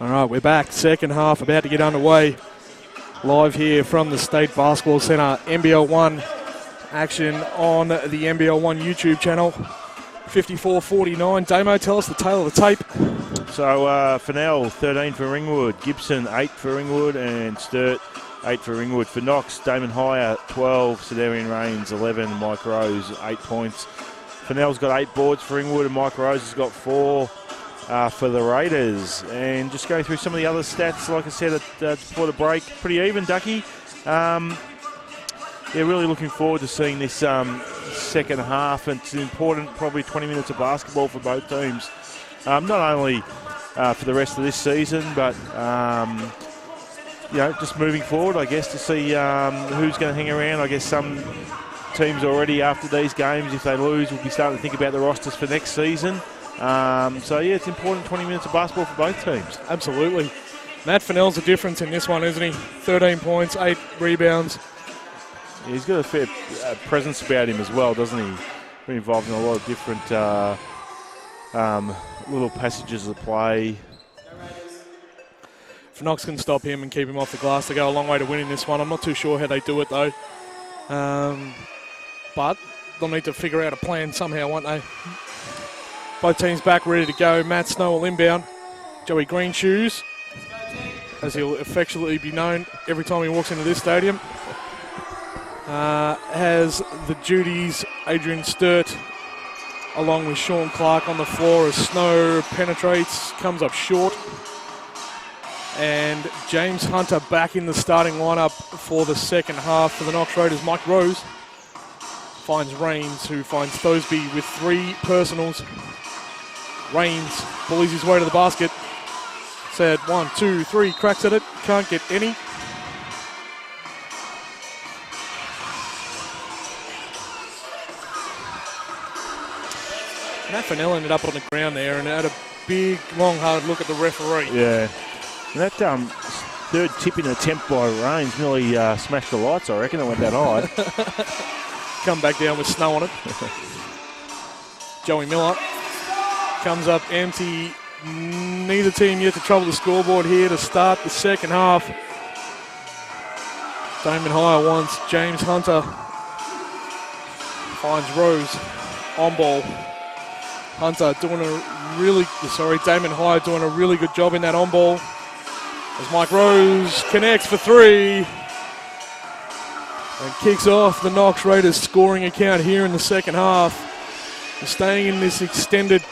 All right, we're back. Second half about to get underway. Live here from the State Basketball Centre. NBL1 action on the NBL1 YouTube channel. 54-49. Damo, tell us the tale of the tape. So Fennell, 13 for Ringwood. Gibson, 8 for Ringwood. And Sturt, 8 for Ringwood. For Knox, Damon Hire, 12. Sedarian Rains, 11. Mike Rose, 8 points. Fennell's got 8 boards for Ringwood, and Mike Rose has got 4 for the Raiders. And just going through some of the other stats, like I said before the break, pretty even, Ducky. Yeah, really looking forward to seeing this second half. It's important, probably 20 minutes of basketball for both teams. Not only for the rest of this season, but you know, just moving forward, I guess, to see who's going to hang around. I guess some teams already after these games, if they lose, will be starting to think about the rosters for next season. So, yeah, it's important 20 minutes of basketball for both teams. Absolutely. Matt Fennell's the difference in this one, isn't he? 13 points, 8 rebounds. Yeah, he's got a fair presence about him as well, doesn't he? Been involved in a lot of different little passages of play. If Knox can stop him and keep him off the glass, they go a long way to winning this one. I'm not too sure how they do it, though. But they'll need to figure out a plan somehow, won't they? Both teams back, ready to go. Matt Snow will inbound. Joey Greenshoes, as he'll affectionately be known every time he walks into this stadium, has the duties. Adrian Sturt, along with Sean Clark on the floor as Snow penetrates, comes up short. And James Hunter back in the starting lineup for the second half for the Knox Raiders. Mike Rose finds Rains, who finds Thosby with 3 personals. Rains bullies his way to the basket. Said 1, 2, 3, cracks at it, can't get any. Matt Fennell ended up on the ground there and had a big, long, hard look at the referee. Yeah. And that third tipping attempt by Rains nearly smashed the lights, I reckon. It went that high. Come back down with Snow on it. Joey Miller comes up empty. Neither team yet to trouble the scoreboard here to start the second half. Damon Hire wants James Hunter. Finds Rose on ball. Hunter doing Damon Hire doing a really good job in that on ball. As Mike Rose connects for 3 and kicks off the Knox Raiders scoring account here in the second half. We're staying in this extended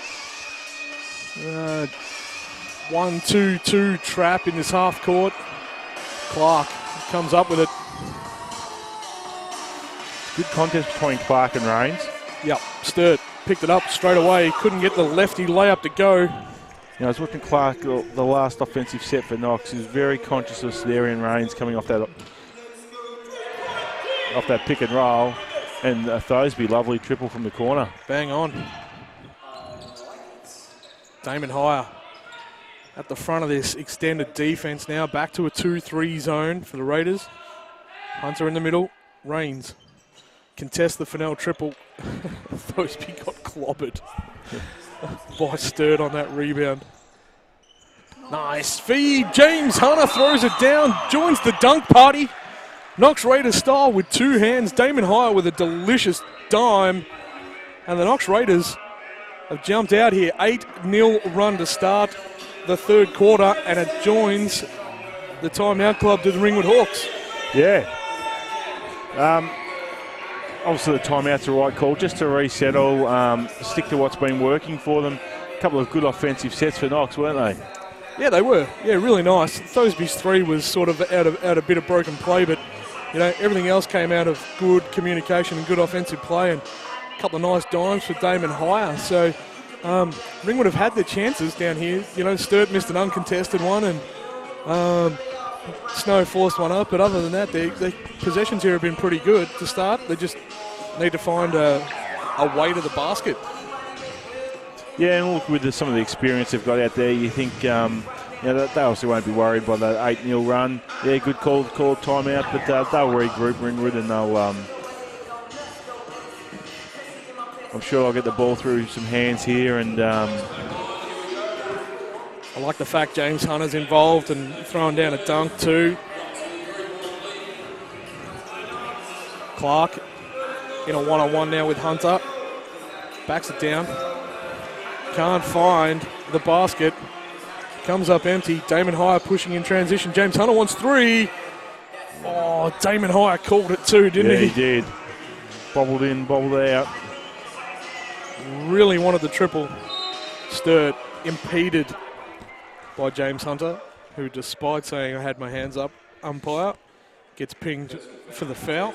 1-2-2 trap in this half court. Clark comes up with it. Good contest between Clark and Rains. Yep, Sturt picked it up straight away. Couldn't get the lefty layup to go. You know, I was watching Clark, the last offensive set for Knox. He was very conscious of Sedarian Rains coming off that pick and roll. And Thosby, lovely triple from the corner. Bang on. Damon Hire at the front of this extended defense now. Back to a 2-3 zone for the Raiders. Hunter in the middle. Rains contest the Fennell triple. Thosby got clobbered by Sturt on that rebound. Nice feed. James Hunter throws it down. Joins the dunk party. Knox Raiders style with 2 hands. Damon Hire with a delicious dime. And the Knox Raiders have jumped out here. 8-0 run to start the third quarter. And it joins the timeout club to the Ringwood Hawks. Yeah. Obviously the timeout's the right call, just to resettle, stick to what's been working for them. A couple of good offensive sets for Knox, weren't they? Yeah, they were. Yeah, really nice. Thosby's 3 was sort of out a bit of broken play, but you know, everything else came out of good communication and good offensive play, and a couple of nice dimes for Damon Hire. So Ringwood have had their chances down here. You know, Sturt missed an uncontested one, and Snow forced one up. But other than that, their possessions here have been pretty good to start. They just need to find a way to the basket. Yeah, and look, with some of the experience they've got out there, you think they obviously won't be worried by that 8-0 run. Yeah, good call timeout, but they'll regroup Ringwood, and they'll I'm sure I'll get the ball through some hands here, and I like the fact James Hunter's involved and throwing down a dunk too. Clark in a one-on-one now with Hunter. Backs it down. Can't find the basket. Comes up empty. Damon Hire pushing in transition. James Hunter wants three. Oh, Damon Hire called it too, didn't he? Yeah, he did. Bobbled in, bobbled out. Really wanted the triple. Stirred, impeded by James Hunter, who, despite saying I had my hands up, umpire, gets pinged for the foul.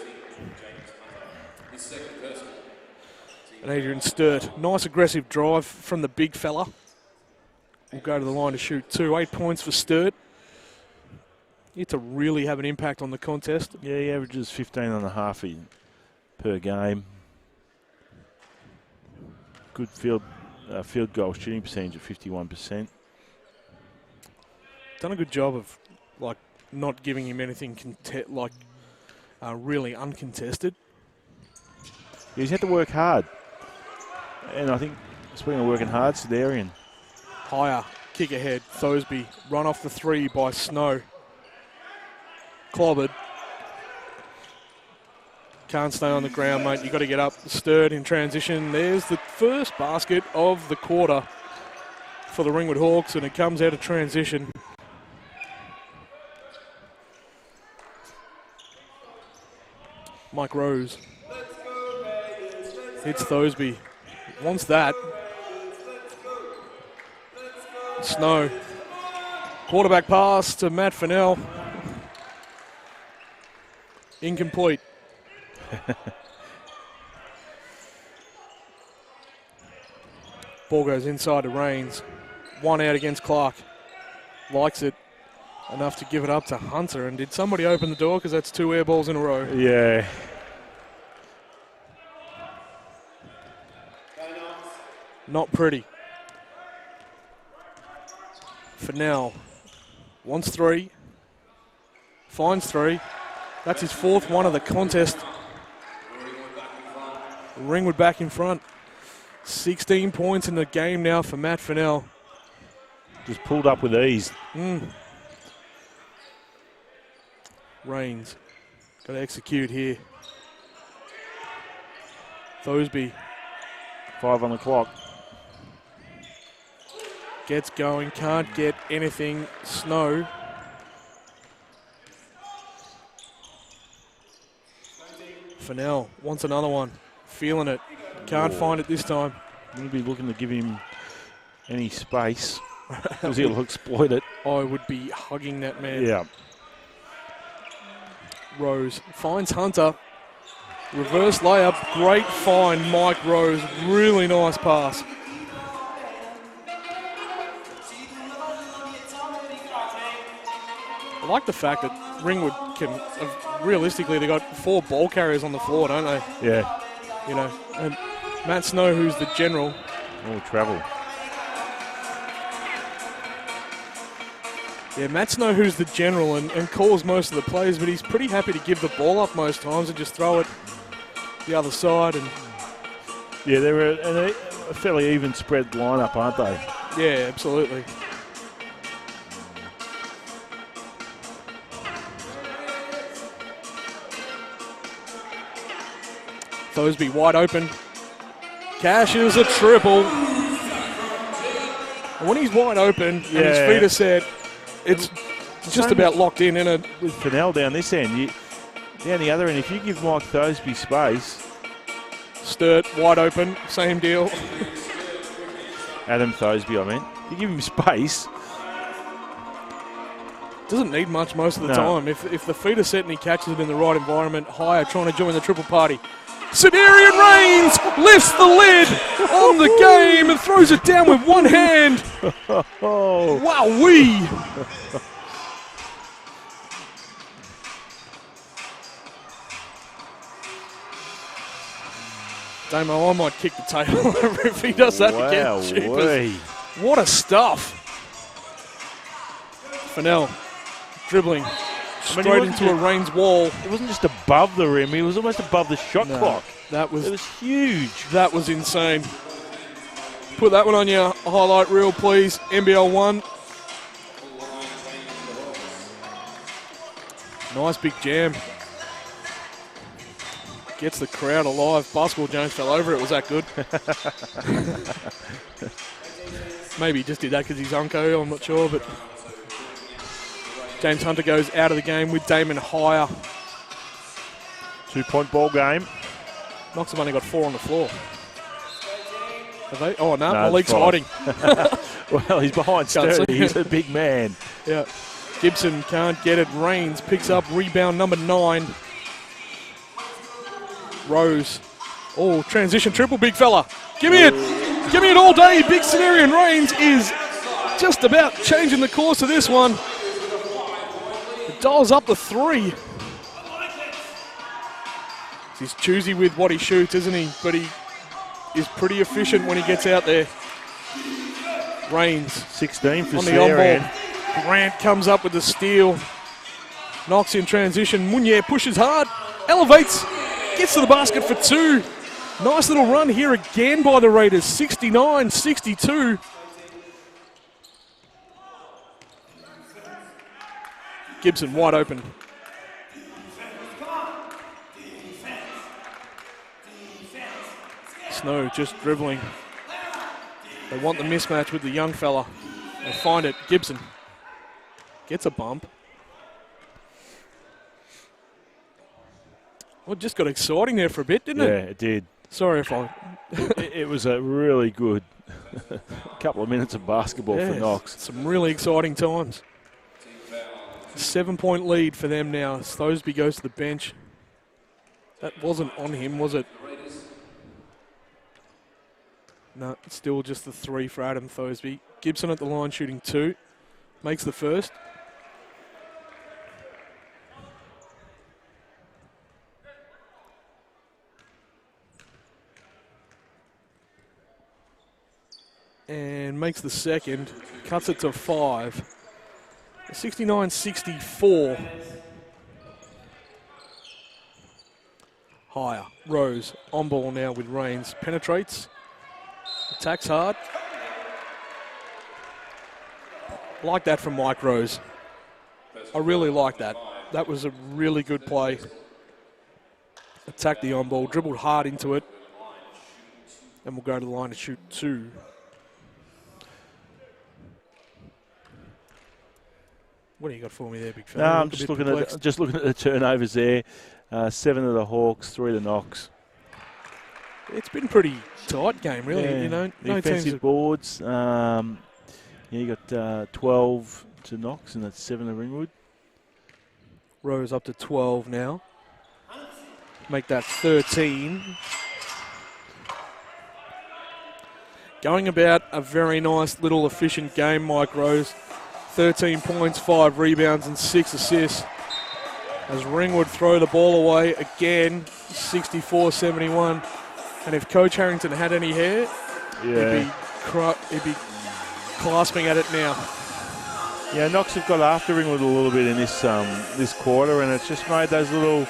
And Adrian Sturt, nice aggressive drive from the big fella. Will go to the line to shoot 2. 8 points for Sturt. You have to really have an impact on the contest. Yeah, he averages 15.5 per game. Good field goal shooting percentage of 51%. Done a good job of not giving him anything really uncontested. He's had to work hard. And I think, speaking of working hard, Sedarian. Higher, kick ahead, Thosby, run off the 3 by Snow. Clobbered. Can't stay on the ground, mate. You've got to get up. Stirred in transition. There's the first basket of the quarter for the Ringwood Hawks, and it comes out of transition. Mike Rose. Hits Thosby. Wants that. Snow. Quarterback pass to Matt Fennell. Incomplete. Ball goes inside to Rains. 1 out against Clark. Likes it enough to give it up to Hunter. And did somebody open the door? Because that's 2 air balls in a row. Yeah. Not pretty. Fennell wants 3. Finds 3. That's his 4th one of the contest. Ringwood back in front. 16 points in the game now for Matt Fennell. Just pulled up with ease. Rains. Got to execute here. Thosby. 5 on the clock. Gets going, can't get anything. Snow. Fennell wants another one. Feeling it. Can't find it this time. I'm going to be looking to give him any space because he'll exploit it. I would be hugging that man. Yeah. Rose finds Hunter. Reverse layup. Great find, Mike Rose. Really nice pass. I like the fact that Ringwood can, realistically, they got 4 ball carriers on the floor, don't they? Yeah. You know, and Matt Snow, who's the general. Oh, travel. Yeah, Matt Snow, who's the general and calls most of the plays, but he's pretty happy to give the ball up most times and just throw it the other side. And yeah, they're a fairly even spread lineup, aren't they? Yeah, absolutely. Thosby wide open. Cashes a triple. And when he's wide open and his feet are set, it's just about locked in, isn't it? With Fennell down this end, down the other end, if you give Mike Thosby space. Sturt wide open, same deal. Adam Thosby, I mean. You give him space. Doesn't need much most of the time. If the feet are set and he catches it in the right environment, Higher trying to join the triple party. Sedarian Rains lifts the lid on the game and throws it down with one hand. Wowee! Damo, I might kick the table if he does that again. Jeepers. What a stuff. Fennell dribbling straight into a Rains wall. It wasn't just above the rim, he was almost above the shot clock. It was huge. That was insane. Put that one on your highlight reel, please. NBL1. Nice big jam. Gets the crowd alive. Basketball Jones fell over. It was that good. Maybe he just did that because he's Unco. I'm not sure, but James Hunter goes out of the game with Damon Hire. 2-point ball game. Knox have only got 4 on the floor. Have they? Oh, no, No, Malik's it's hiding. Well, he's behind Sturdy. He's a big man. Yeah. Gibson can't get it. Rains picks up rebound number 9. Rose. Oh, transition triple, big fella. Give me it. Give me it all day. Big Cenarian Rains is just about changing the course of this one. It dials up the 3. He's choosy with what he shoots, isn't he? But he is pretty efficient when he gets out there. Rains 16 for on the on-ball. Cenarian. Grant comes up with the steal. Knox in transition. Munier pushes hard. Elevates. Gets to the basket for 2. Nice little run here again by the Raiders. 69-62. Gibson wide open. Snow just dribbling. They want the mismatch with the young fella. They find it. Gibson gets a bump. Well, it just got exciting there for a bit, didn't it? Yeah, it did. Sorry if I... It was a really good couple of minutes of basketball for Knox. Some really exciting times. 7-point lead for them now. Thosby goes to the bench. That wasn't on him, was it? No, it's still just the 3 for Adam Thosby. Gibson at the line shooting 2. Makes the first. And makes the second. Cuts it to 5. 69-64. Higher. Rose on ball now with Rains. Penetrates. Attacks hard. Like that from Mike Rose. I really like that. That was a really good play. Attacked the on ball, dribbled hard into it. And we'll go to the line to shoot 2. What do you got for me there, big fella? No, I'm just looking at the turnovers there. 7 of the Hawks, 3 of the Knox. It's been pretty tight game, really. Yeah, You know, the no offensive teams boards. You got 12 to Knox, and that's 7 to Ringwood. Rose up to 12 now. Make that 13. Going about a very nice little efficient game, Mike Rose. 13 points, 5 rebounds and 6 assists. As Ringwood throw the ball away again, 64-71. And if Coach Harrington had any hair, he'd be clasping at it now. Yeah, Knox have got after Ringwood a little bit in this this quarter, and it's just made those little,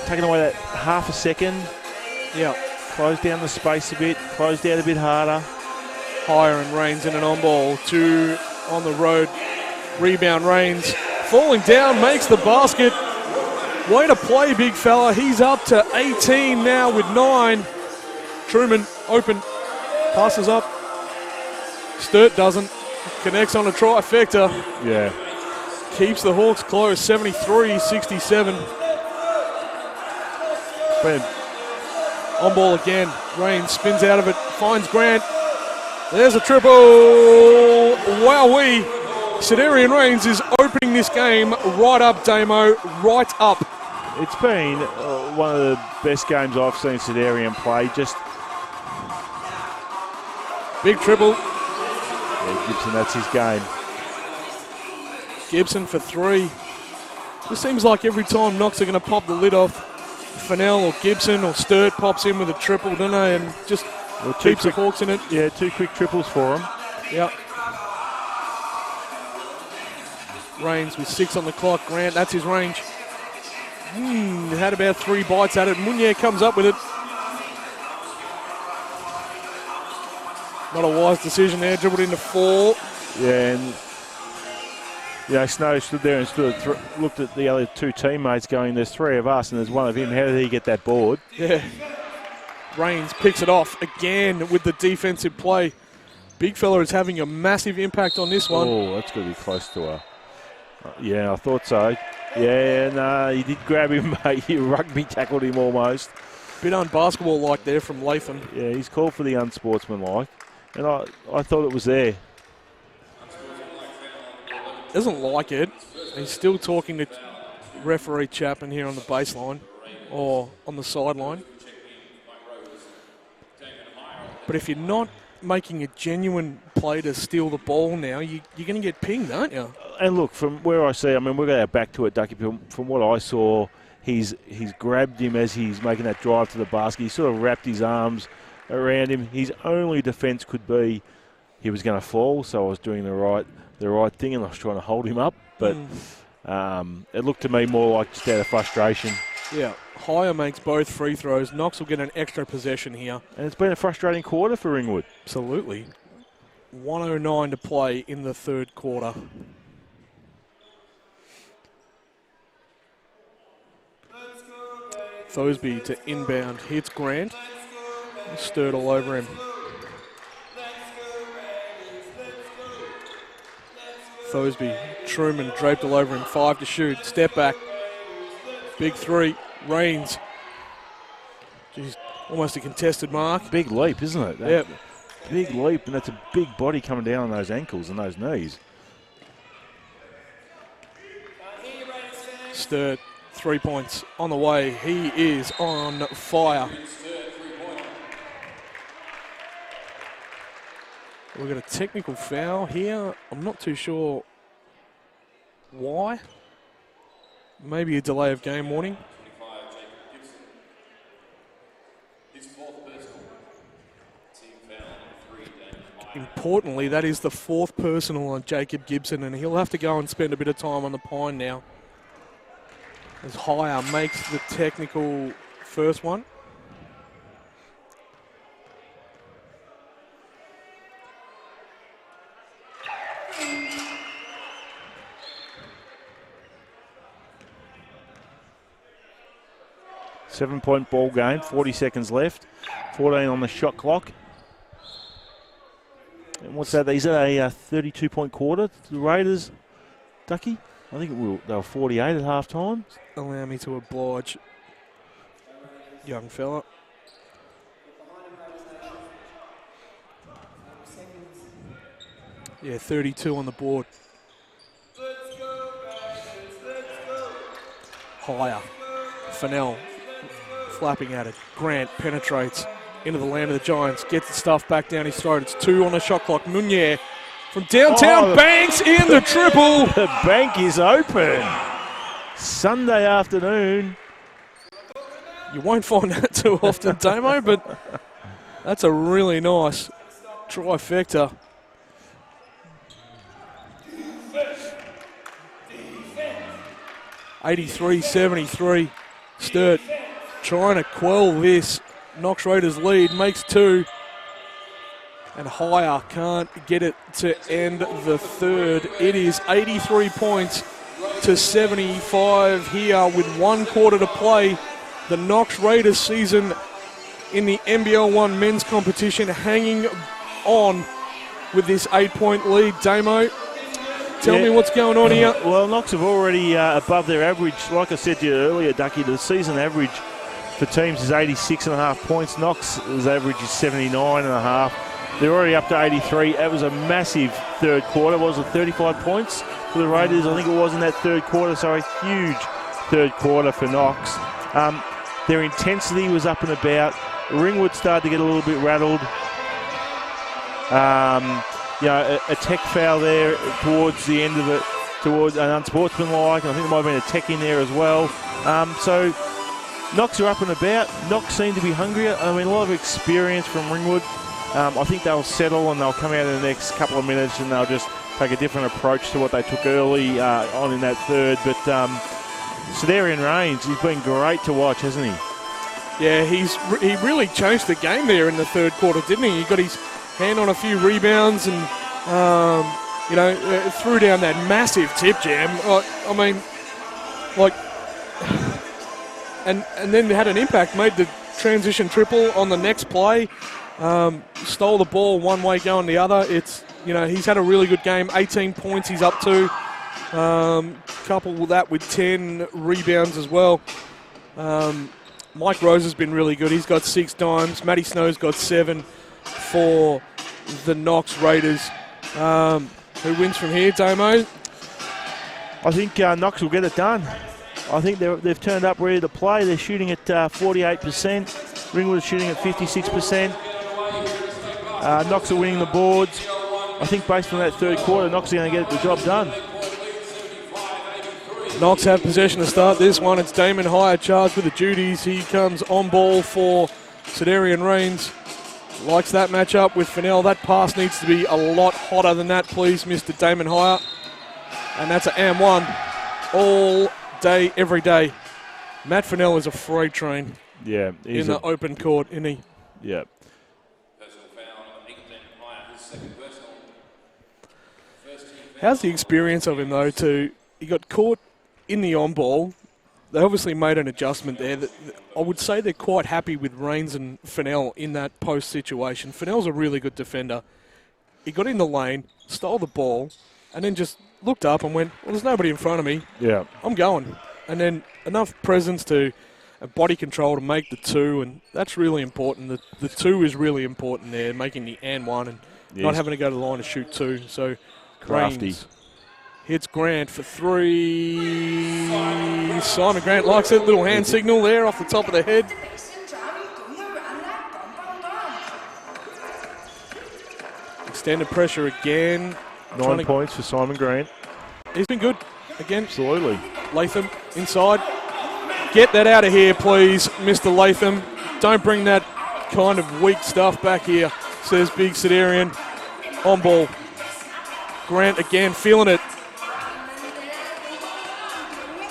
taking away that half a second. Yeah. Close down the space a bit, closed out a bit harder. Higher and Rains in an on-ball. 2 on the road. Rebound Rains. Falling down, makes the basket. Way to play, big fella. He's up to 18 now with 9. Truman open. Passes up. Sturt doesn't. Connects on a trifecta. Yeah. Keeps the Hawks close. 73-67. On ball again. Rains spins out of it. Finds Grant. There's a triple. Wowee. Cenarian Rains is opening this game right up, Damo. Right up. It's been one of the best games I've seen Cenarian play. Just big triple. Yeah, Gibson, that's his game. Gibson for 3. This seems like every time Knox are going to pop the lid off, Fennell or Gibson or Sturt pops in with a triple, don't they? And just keeps the Hawks in it. Yeah, 2 quick triples for him. Yep. Rains with 6 on the clock. Grant, that's his range. Had about 3 bites at it. Munier comes up with it. Not a wise decision there. Dribbled into 4. Yeah, and Snow stood there and looked at the other two teammates going, there's three of us and there's one of him. How did he get that board? Yeah. Rains picks it off again with the defensive play. Big fella is having a massive impact on this one. Oh, that's going to be close to her. Yeah, I thought so. Yeah, no, he did grab him, mate. He rugby tackled him almost. Bit unbasketball-like there from Latham. Yeah, he's called for the unsportsmanlike. And I thought it was there. Doesn't like it. He's still talking to referee Chapman here on the baseline or on the sideline. But if you're not making a genuine play to steal the ball now, you're going to get pinged, aren't you? And look, from where I see, I mean, we're going to go back to it, Ducky. From what I saw, he's grabbed him as he's making that drive to the basket. He sort of wrapped his arms around him. His only defence could be he was going to fall, so I was doing the right thing and I was trying to hold him up. But it looked to me more like just out of frustration. Yeah, Hire makes both free throws. Knox will get an extra possession here. And it's been a frustrating quarter for Ringwood. Absolutely. 1:09 to play in the third quarter. Thosby to inbound. Hits Grant. Stirred all over him. Thosby, Truman draped all over him. 5 to shoot. Step back. Big three. Rains. Jeez, almost a contested mark. Big leap, isn't it? Yep. Big leap, and that's a big body coming down on those ankles and those knees. Sturt, 3 points on the way. He is on fire. We've got a technical foul here. I'm not too sure why. Maybe a delay of game warning. Importantly, that is the 4th personal on Jacob Gibson, and he'll have to go and spend a bit of time on the pine now. As Hire makes the technical first one. Seven-point ball game, 40 seconds left, 14 on the shot clock. And what's that? Is that a 32-point quarter to the Raiders, Ducky? I think they were 48 at half-time. Allow me to oblige, young fella. Yeah, 32 on the board. Higher. Fennell flapping at it. Grant penetrates into the land of the Giants. Gets the stuff back down his throat. It's 2 on the shot clock. Munier from downtown banks in the triple. The bank is open. Sunday afternoon. You won't find that too often, Damo, but that's a really nice trifecta. (83-73). Sturt trying to quell this Knox Raiders lead, makes 2. And Hire can't get it to end the third. It is 83 points to 75 here with 1 quarter to play. The Knox Raiders season in the NBL1 men's competition hanging on with this 8-point lead. Damo, tell me what's going on here. Well, Knox have already above their average. Like I said to you earlier, Ducky, the season average for teams is 86.5 points. Knox's average is 79.5. They're already up to 83. That was a massive third quarter. Was it 35 points for the Raiders? I think it was in that third quarter. So a huge third quarter for Knox. Their intensity was up and about. Ringwood started to get a little bit rattled. A tech foul there towards the end of it, towards an unsportsmanlike. I think there might have been a tech in there as well. So Knox are up and about. Knox seem to be hungrier. I mean, a lot of experience from Ringwood. I think they'll settle and they'll come out in the next couple of minutes and they'll just take a different approach to what they took early on in that third. But Sedarian Rains, he's been great to watch, hasn't he? Yeah, he really changed the game there in the third quarter, didn't he? He got his hand on a few rebounds and threw down that massive tip jam. And then had an impact, made the transition triple on the next play, stole the ball one way, going the other. He's had a really good game. 18 points he's up to. Couple that with 10 rebounds as well. Mike Rose has been really good. He's got 6 dimes. Matty Snow's got 7 for the Knox Raiders. Who wins from here, Damo? I think Knox will get it done. I think they've turned up ready to play. They're shooting at 48%. Ringwood is shooting at 56%. Knox are winning the boards. I think based on that third quarter, Knox are going to get the job done. Knox have possession to start this one. It's Damon Hyatt charged with the duties. He comes on ball for Sedarian Rains. Likes that matchup with Fennell. That pass needs to be a lot hotter than that, please, Mr. Damon Hyatt. And that's an and one all day, every day. Matt Fennell is a freight train. Yeah, in the open court, isn't he? Yeah. How's the experience of him, though, he got caught in the on-ball. They obviously made an adjustment there. I would say they're quite happy with Rains and Fennell in that post situation. Fennell's a really good defender. He got in the lane, stole the ball, and then just looked up and went, well, there's nobody in front of me. Yeah. I'm going. And then enough presence body control to make the 2, and that's really important. The 2 is really important there, making the and 1 and not having to go to the line to shoot 2. So crafty. Hits Grant for 3. Simon Grant likes it. Little hand signal there off the top of the head. Extended pressure again. 9 points for Simon Grant. He's been good again. Absolutely. Latham inside. Get that out of here, please, Mr. Latham. Don't bring that kind of weak stuff back here, says Big Sedarian. On ball. Grant again, feeling it.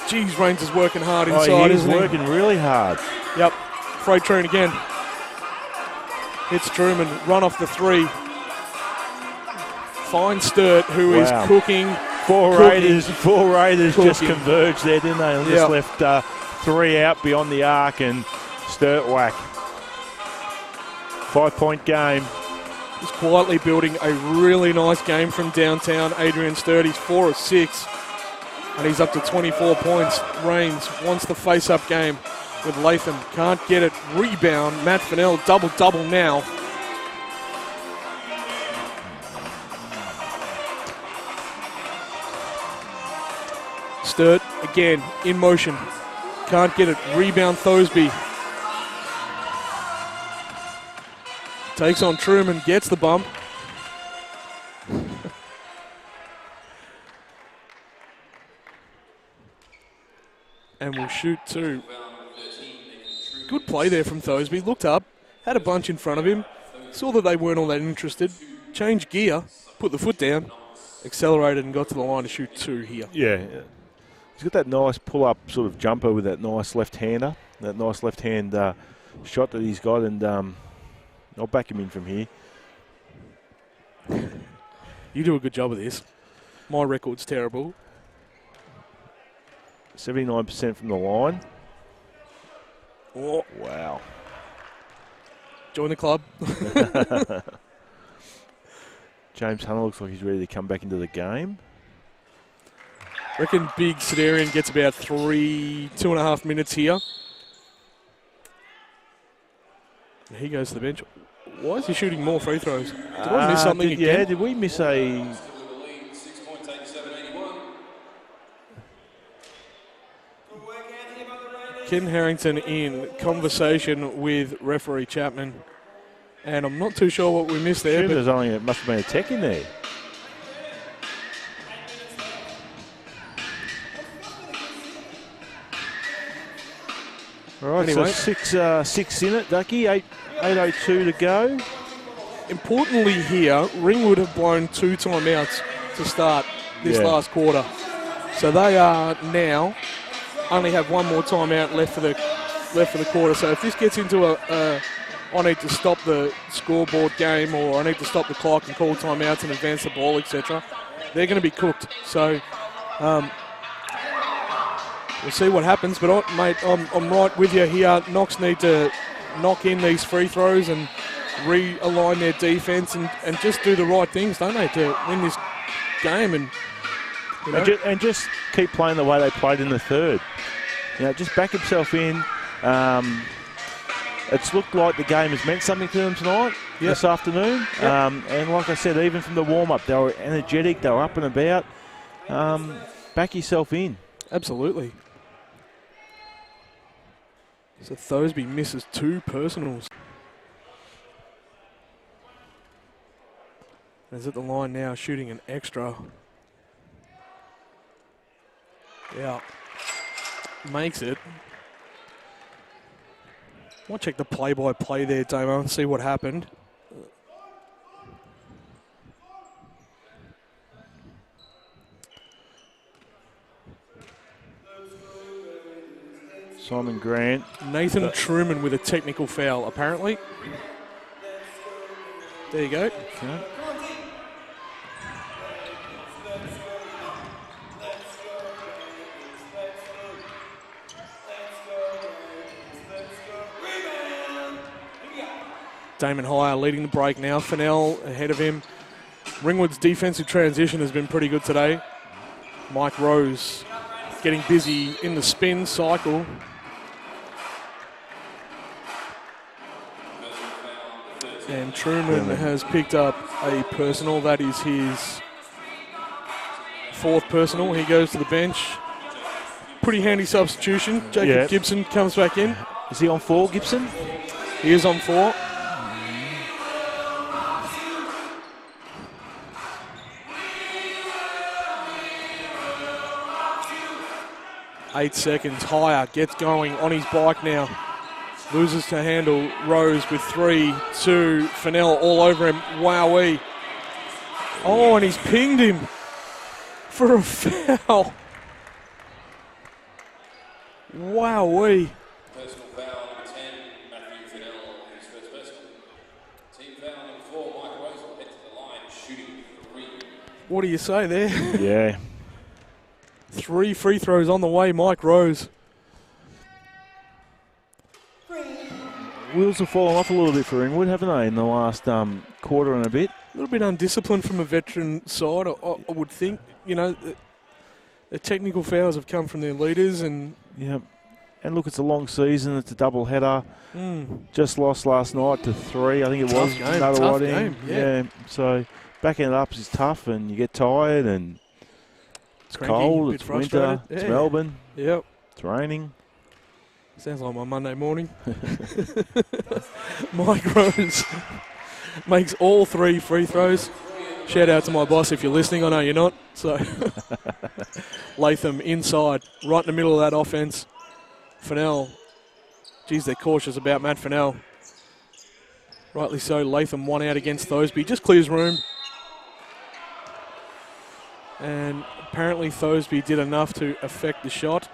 Jeez, Rains is working hard inside, isn't he? He's working really hard. Yep. Freight train again. Hits Truman, run off the 3. Finds Sturt, who is cooking. Four Raiders just converged there, didn't they? And just left 3 out beyond the arc and Sturt whack. 5-point game. He's quietly building a really nice game from downtown. Adrian Sturt, he's 4 of 6. And he's up to 24 points. Rains wants the face-up game with Latham. Can't get it. Rebound. Matt Fennell, double-double now. Sturt, again, in motion. Can't get it. Rebound, Thosby. Takes on Truman, gets the bump. And will shoot 2. Good play there from Thosby. Looked up, had a bunch in front of him, saw that they weren't all that interested, changed gear, put the foot down, accelerated and got to the line to shoot 2 here. Yeah. He's got that nice pull-up sort of jumper with that nice left-hander, that nice left-hand shot that he's got, and I'll back him in from here. You do a good job of this. My record's terrible. 79% from the line. Oh, wow. Join the club. James Hunter looks like he's ready to come back into the game. Reckon Big Sedarian gets about 2.5 minutes here. He goes to the bench. Why is he shooting more free throws? Did I miss something again? Yeah, did we miss a... Ken Harrington in conversation with referee Chapman. And I'm not too sure what we missed there. Sure, it must have been a tech in there. All right, anyway, so six in it, Ducky. 8:02 to go. Importantly here, Ringwood have blown 2 timeouts to start this last quarter. So they are now only have 1 more timeout left for the quarter. So if this gets into I need to stop the scoreboard game, or I need to stop the clock and call timeouts and advance the ball, etc., they're going to be cooked. So we'll see what happens. But, I'm right with you here. Knox need to knock in these free throws and realign their defence and just do the right things, don't they, to win this game. And, you know. And just keep playing the way they played in the third. Just back himself in. It's looked like the game has meant something to them tonight, this afternoon. And like I said, even from the warm-up, they were energetic, they were up and about. Back yourself in. Absolutely. So Thosby misses 2 personals. He's at the line now, shooting an extra. Yeah. Makes it. I'll check the play-by-play there, Damo, and see what happened. Simon Grant. Nathan Truman with a technical foul, apparently. There you go. Okay. Damon Hire leading the break now. Fennell ahead of him. Ringwood's defensive transition has been pretty good today. Mike Rose getting busy in the spin cycle. And Truman has picked up a personal. That is his 4th personal. He goes to the bench. Pretty handy substitution. Jacob Gibson comes back in. Is he on 4, Gibson? He is on 4. 8 seconds. Higher gets going on his bike now. Loses to handle. Rose with 3, 2. Fennell all over him. Wowee. Oh, and he's pinged him for a foul. Wowee. Personal foul number 10, Matthew Fennell, his first personal. Team foul number 4, Mike Rose will head to the line, shooting 3. What do you say there? Yeah. 3 free throws on the way, Mike Rose. Wheels have fallen off a little bit for Ringwood, haven't they, in the last quarter and a bit? A little bit undisciplined from a veteran side, I would think. You know, the technical fouls have come from their leaders. And look, it's a long season. It's a double header. Just lost last night to 3, I think it was. Tough game. Yeah. So backing it up is tough, and you get tired, and it's cold, it's winter, it's Melbourne. Yep. It's raining. Sounds like my Monday morning. Mike Rose makes all 3 free throws. Shout out to my boss if you're listening. I know you're not. So Latham inside, right in the middle of that offense. Fennell. Geez, they're cautious about Matt Fennell. Rightly so. Latham 1 out against Thosby. Just clears room. And apparently Thosby did enough to affect the shot.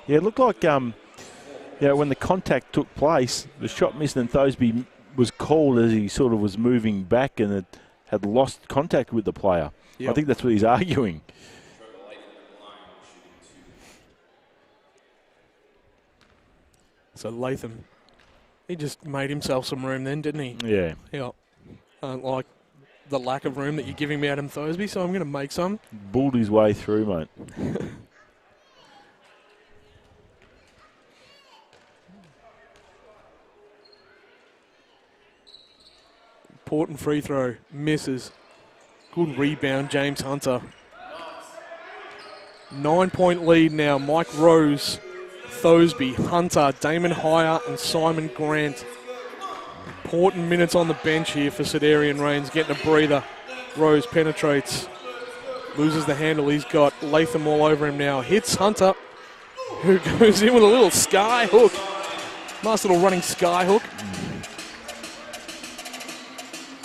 Yeah, it looked like when the contact took place, the shot missed and Thosby was called as he sort of was moving back and it had lost contact with the player. Yep. I think that's what he's arguing. So Latham, he just made himself some room then, didn't he? Yeah. Yeah. Like the lack of room that you're giving me, Adam Thosby, so I'm going to make some. Bulled his way through, mate. Important free throw, misses. Good rebound, James Hunter. 9-point lead now. Mike Rose, Thosby, Hunter, Damon Hire, and Simon Grant. Important minutes on the bench here for Sedarian Rains, getting a breather. Rose penetrates, loses the handle. He's got Latham all over him now. Hits Hunter, who goes in with a little sky hook. Nice little running sky hook.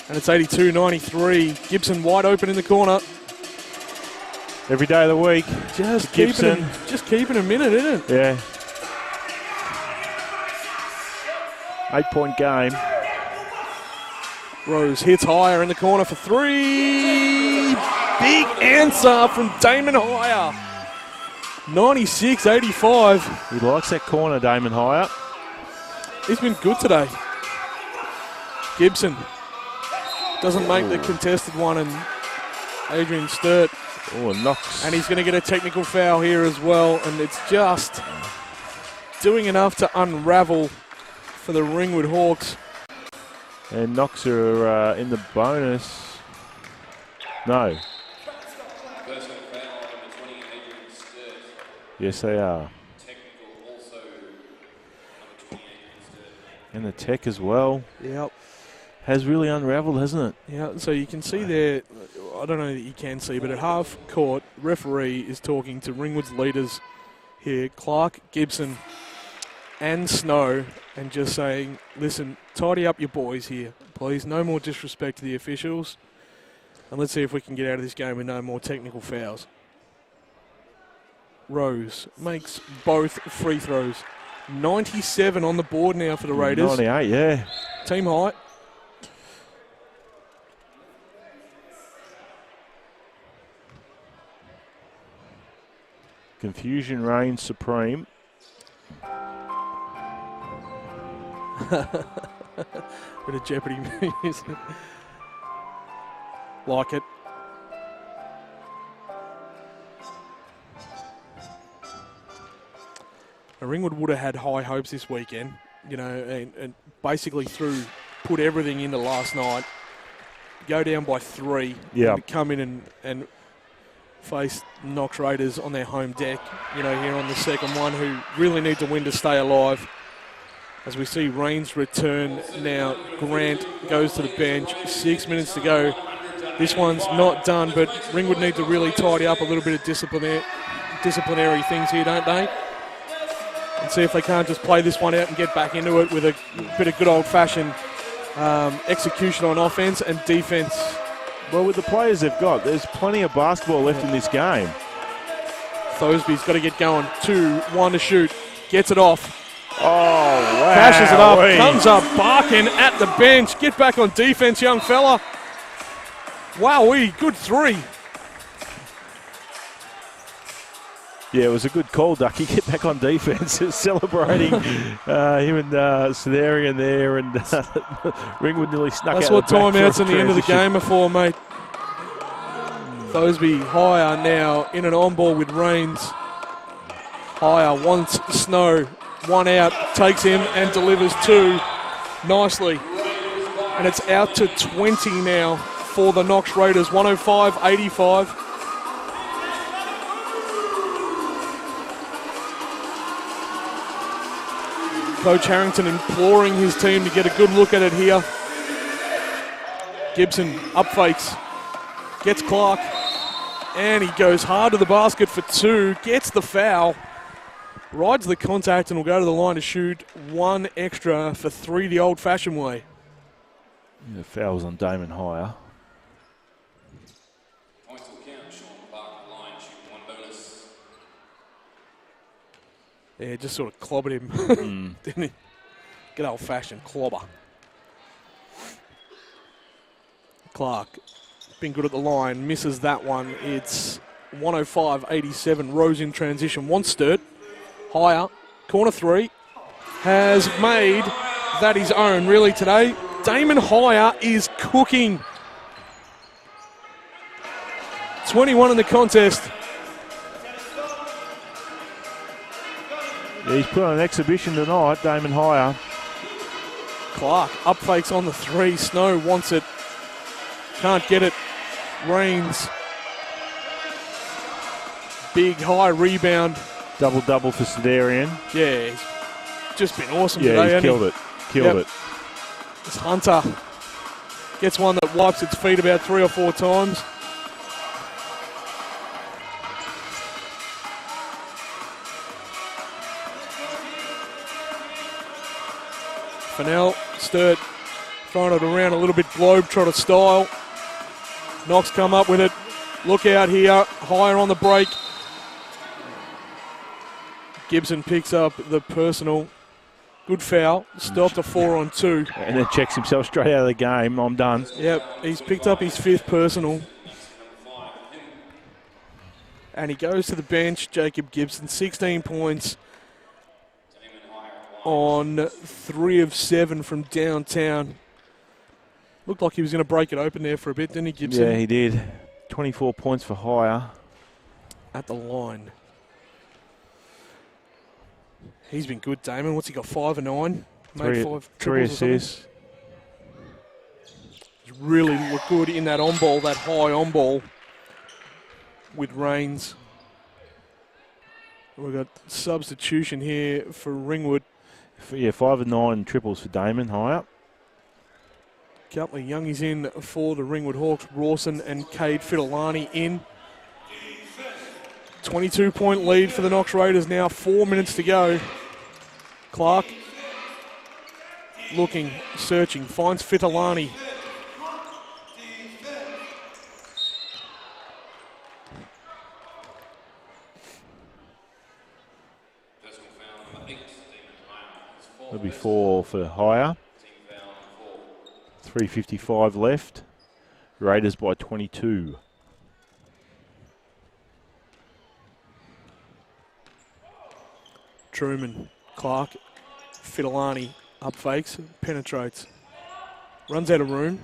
And it's 82-93. Gibson wide open in the corner. Every day of the week. Just Gibson. Keeping a minute, isn't it? Yeah. 8-point game. Rose hits higher in the corner for three. Big answer from Damon Hire. 96-85. He likes that corner, Damon Hire. He's been good today. Gibson doesn't make the contested one, and Adrian Sturt. Oh, Knox. And he's going to get a technical foul here as well, and it's just doing enough to unravel for the Ringwood Hawks. And Knox are in the bonus. No. Personal foul number 20, Adrian Sturt. Yes, they are. Technical also number 20, Adrian Sturt. And the tech as well. Yep. Has really unraveled, hasn't it? Yeah, so you can see there, I don't know that you can see, but at half court, referee is talking to Ringwood's leaders here, Clark, Gibson, and Snow, and just saying, listen, tidy up your boys here, please. No more disrespect to the officials. And let's see if we can get out of this game with no more technical fouls. Rose makes both free throws. 97 on the board now for the Raiders. 98, yeah. Team high. Confusion reigns supreme. Bit of Jeopardy music. Like it. Now, Ringwood would have had high hopes this weekend, you know, and basically put everything into last night, go down by 3, and come in and face Knox Raiders on their home deck, you know, here on the second one, who really need to win to stay alive. As we see Rains return now, Grant goes to the bench, 6 minutes to go. This one's not done, but Ringwood need to really tidy up a little bit of disciplinary things here, don't they? And see if they can't just play this one out and get back into it with a bit of good old-fashioned execution on offense and defense. Well, with the players they've got, there's plenty of basketball left in this game. Thosby's got to get going. 2-1 to shoot. Gets it off. Oh, wow. Cashes it up. Comes up barking at the bench. Get back on defense, young fella. Wowee, good 3. Yeah, it was a good call, Ducky. Get back on defense. Celebrating him and Sedarian there, and Ringwood nearly snuck That's out. what timeouts in the end of the transition. game are for, mate. Thosby higher now in an on-ball with Rains. Higher wants Snow. 1 out, takes him and delivers 2 nicely. And it's out to 20 now for the Knox Raiders, 105-85. Coach Harrington imploring his team to get a good look at it here. Gibson up fakes, gets Clark, and he goes hard to the basket for 2, gets the foul, rides the contact, and will go to the line to shoot 1 extra for 3 the old-fashioned way. The foul's on Damon Hire. Points will count. Sean Clark, line, shoot 1 bonus. Yeah, just sort of clobbered him, didn't he? Good old-fashioned clobber. Clark, been good at the line, misses that one. It's 105-87. Rose in transition, wants Sturt. Higher, corner 3, has made that his own really today. Damon Hire is cooking. 21 in the contest. Yeah, he's put on an exhibition tonight, Damon Hire. Clark up fakes on the 3. Snow wants it. Can't get it. Rains. Big high rebound. Double-double for Sedarian. Yeah, he's just been awesome Yeah, today, he's hasn't killed he? it. Killed it. This Hunter gets one that wipes its feet about 3 or 4 times. Fennell, Sturt, throwing it around a little bit globetrotter style. Knox come up with it. Look out here, higher on the break. Gibson picks up the personal. Good foul. Stopped a 4-on-2. And then checks himself straight out of the game. I'm done. Yep, he's picked up his 5th personal. And he goes to the bench, Jacob Gibson, 16 points on 3 of 7 from downtown. Looked like he was going to break it open there for a bit, didn't he, Gibson? Yeah, he did. 24 points for hire. At the line. He's been good, Damon. What's he got, 5 and 9? Made 5 3 triples or assists. something? He's really looked good in that on-ball, that high on-ball with Reigns. We've got substitution here for Ringwood. Yeah, 5 and 9 triples for Damon, higher. Couple of youngies in for the Ringwood Hawks. Rawson and Cade Fidelani in. 22-point lead for the Knox Raiders now. 4 minutes to go. Clark looking, searching, finds Fidelani. There'll be 4 for hire. 3:55 left. Raiders by 22. Truman, Clark, Fidelani, up fakes, penetrates. Runs out of room.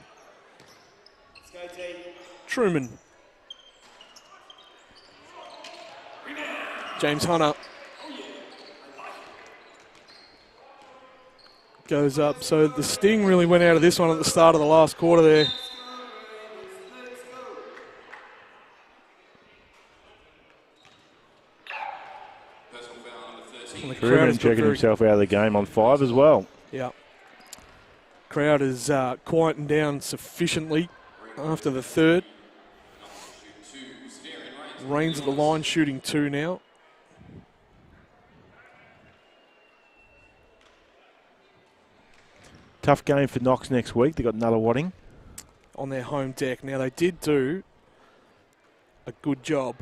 Truman. James Hunter. Goes up. So the sting really went out of this one at the start of the last quarter there. Truman checking himself out of the game on 5 as well. Yeah. Crowd is quieting down sufficiently after the third. Reigns at the line, shooting 2 now. Tough game for Knox next week. They got Nunawading on their home deck. Now, they did do a good job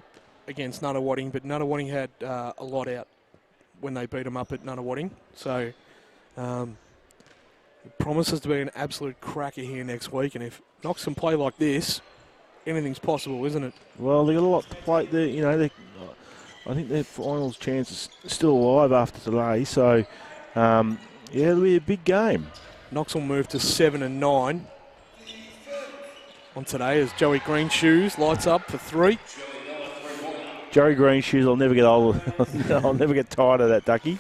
against Nunawading, but Nunawading had a lot out when they beat them up at Nunawading. So it promises to be an absolute cracker here next week. And if Knox can play like this, anything's possible, isn't it? Well, they got a lot to play. I think their finals chance is still alive after today. So, yeah, it'll be a big game. Knox will move to 7 and 9 on today as Joey Greenshoes lights up for 3. Joey Greenshoes, I'll never get old. I'll never get tired of that ducky.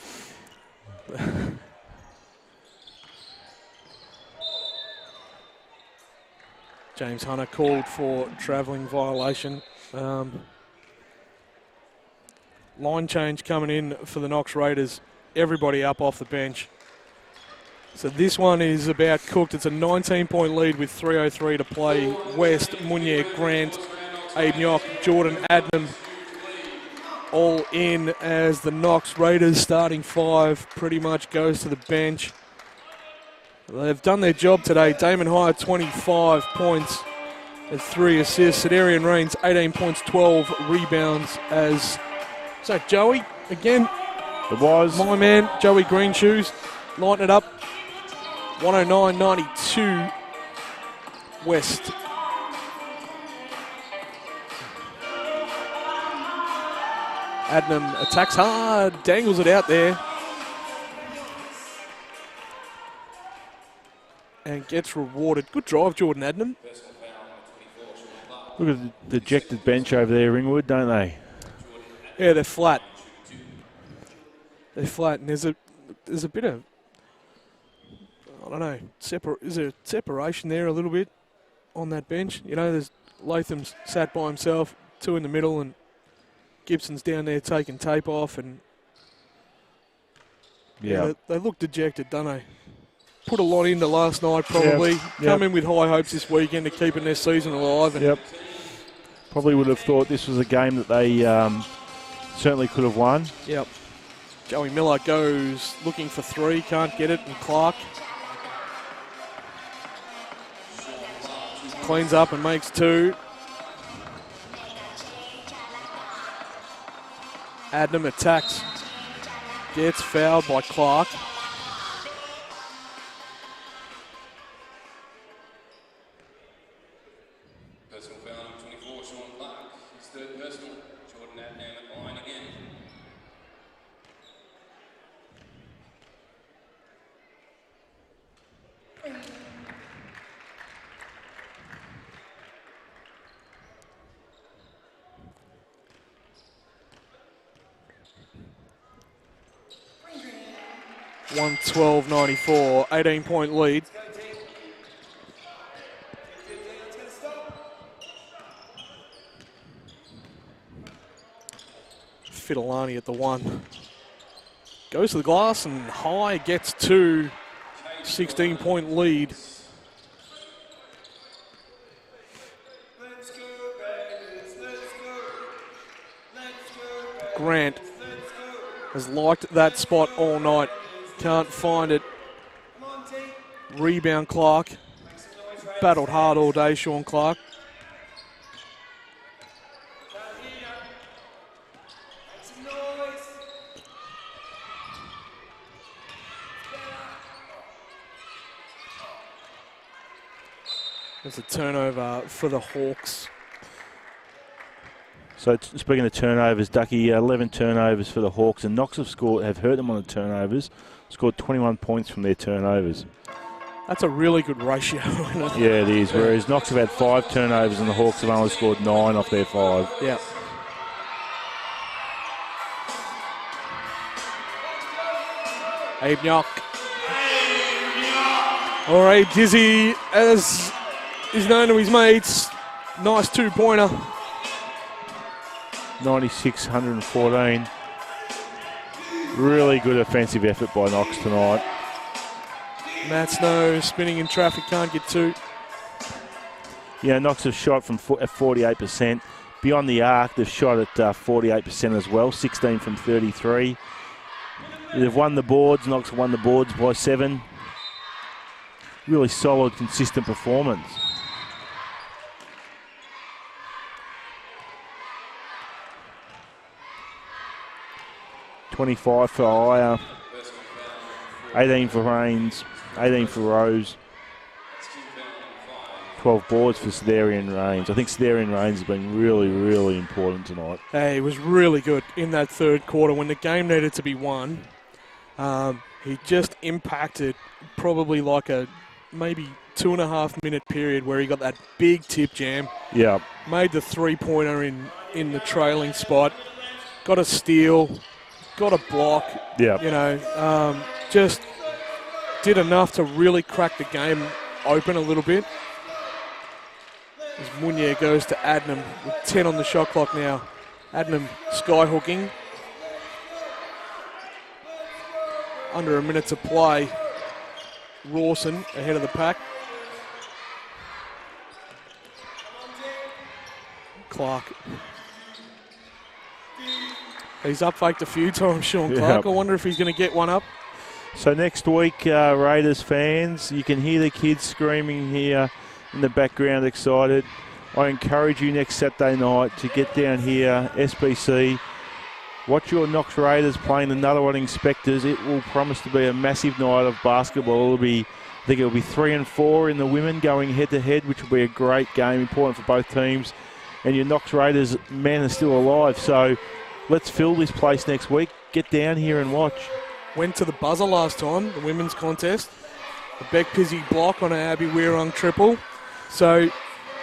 James Hunter called for travelling violation. Line change coming in for the Knox Raiders. Everybody up off the bench. So this one is about cooked. It's a 19-point lead with 3:03 to play. West, Munier, Grant, Abe Nyock, Jordan, Adnam, all in as the Knox Raiders starting 5 pretty much goes to the bench. They've done their job today. Damon Hire, 25 points and 3 assists. Sedarian Reigns, 18 points, 12 rebounds as... So Joey, again, it was my man, Joey Greenshoes, lighting it up. 109-92 West. Adnam attacks hard, dangles it out there. And gets rewarded. Good drive, Jordan Adnam. Look at the dejected bench over there, Ringwood, don't they? Yeah, they're flat. They're flat, and there's a bit of, I don't know, is there separation there a little bit on that bench? You know, there's Latham's sat by himself, 2 in the middle, and Gibson's down there taking tape off, and yeah, they look dejected, don't they? Put a lot into last night, probably. Yep. Come in with high hopes this weekend to keeping their season alive. And yep. Probably would have thought this was a game that they certainly could have won. Yep. Joey Miller goes looking for 3, can't get it, and Clark cleans up and makes 2. Adnam attacks, gets fouled by Clark. third personal. Jordan Adnam at the line again. $112.94, 18-point lead. Fidelani at the one. Goes to the glass and high, gets two. 16-point lead. Grant has liked that spot all night. Can't find it. Rebound Clark. Battled hard all day, Sean Clark. There's a turnover for the Hawks. So speaking of turnovers, Ducky, 11 turnovers for the Hawks, and Knox have hurt them on the turnovers. Scored 21 points from their turnovers. That's a really good ratio. Yeah, it is. Whereas Knox have had 5 turnovers and the Hawks have only scored 9 off their 5. Yeah. Abe Knock. All right, Dizzy, as is known to his mates, nice two-pointer. 96-114. Really good offensive effort by Knox tonight. Matt Snow spinning in traffic, can't get two. Yeah, Knox have shot from at 48%. Beyond the arc, they've shot at 48% as well, 16 from 33. They've won the boards. Knox have won the boards by 7. Really solid, consistent performance. $25 for Aya, 18 for Rains, 18 for Rose, 12 boards for Sidarian Rains. I think Sidarian Rains has been really, really important tonight. Hey, he was really good in that third quarter when the game needed to be won. He just impacted probably like a maybe 2.5 minute period where he got that big tip jam. Yeah. Made the three-pointer in the trailing spot. Got a steal. Got a block. Yeah. You know, just did enough to really crack the game open a little bit. As Munier goes to Adnam with 10 on the shot clock now. Adnam skyhooking. Under a minute to play. Rawson ahead of the pack. Clark. He's up faked a few times, Sean Clark. I wonder if he's going to get one up. So next week, Raiders fans, you can hear the kids screaming here in the background, excited. I encourage you next Saturday night to get down here, SBC. Watch your Knox Raiders playing the Nullarbor Spectres. It will promise to be a massive night of basketball. I think it'll be 3 and 4 in the women going head-to-head, which will be a great game, important for both teams. And your Knox Raiders men are still alive. So let's fill this place next week. Get down here and watch. Went to the buzzer last time, the women's contest. The Beck Pizzi block on an Abby Weirung triple. So,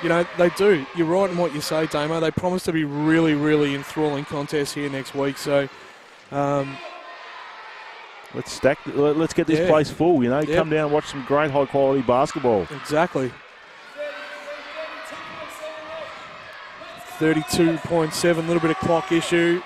you know, they do. You're right in what you say, Damo. They promise to be really, really enthralling contests here next week. So, let's get this place full, you know. Yep. Come down and watch some great high-quality basketball. Exactly. 32.7, a little bit of clock issue.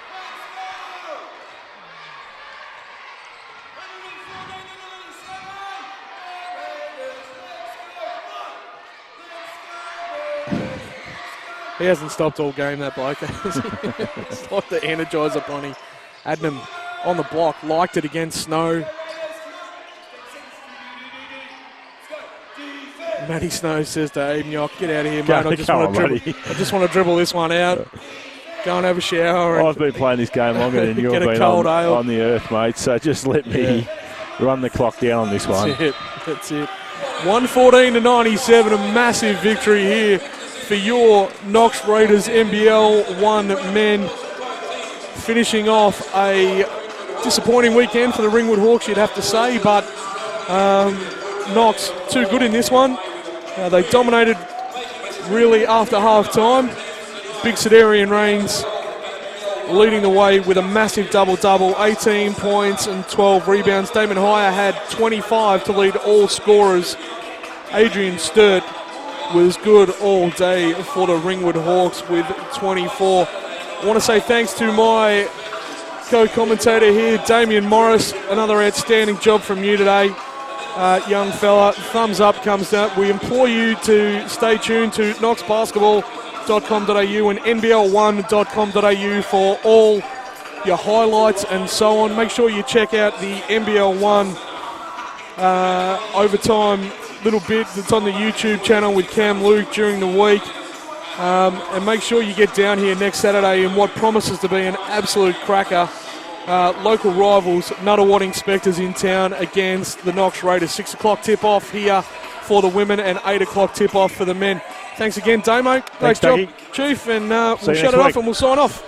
He hasn't stopped all game, that bloke. It's like the Energizer Bunny. Adnam on the block, liked it against Snow. Matty Snow says to Abe Nyock, get out of here, mate. I just want to dribble this one out. Go and have a shower. I've been playing this game longer than you've been on the earth, mate. So just let me run the clock down on this one. That's it. 114 to 97, a massive victory here for your Knox Raiders NBL1 men, finishing off a disappointing weekend for the Ringwood Hawks, you'd have to say, but Knox too good in this one. They dominated really after half time. Big Sedarian Reigns leading the way with a massive double-double, 18 points and 12 rebounds. Damon Hire had 25 to lead all scorers. Adrian Sturt was good all day for the Ringwood Hawks with 24. I want to say thanks to my co-commentator here, Damien Morris. Another outstanding job from you today, young fella. Thumbs up comes out. We implore you to stay tuned to knoxbasketball.com.au and NBL1.com.au for all your highlights and so on. Make sure you check out the NBL1 overtime little bit that's on the YouTube channel with Cam Luke during the week. And make sure you get down here next Saturday in what promises to be an absolute cracker. Local rivals, Nuttawatting Spectres in town against the Knox Raiders. 6 o'clock tip-off here for the women and 8 o'clock tip-off for the men. Thanks again, Damo. Great job, Dougie. Chief. And we'll you shut next it off week. and we'll sign off.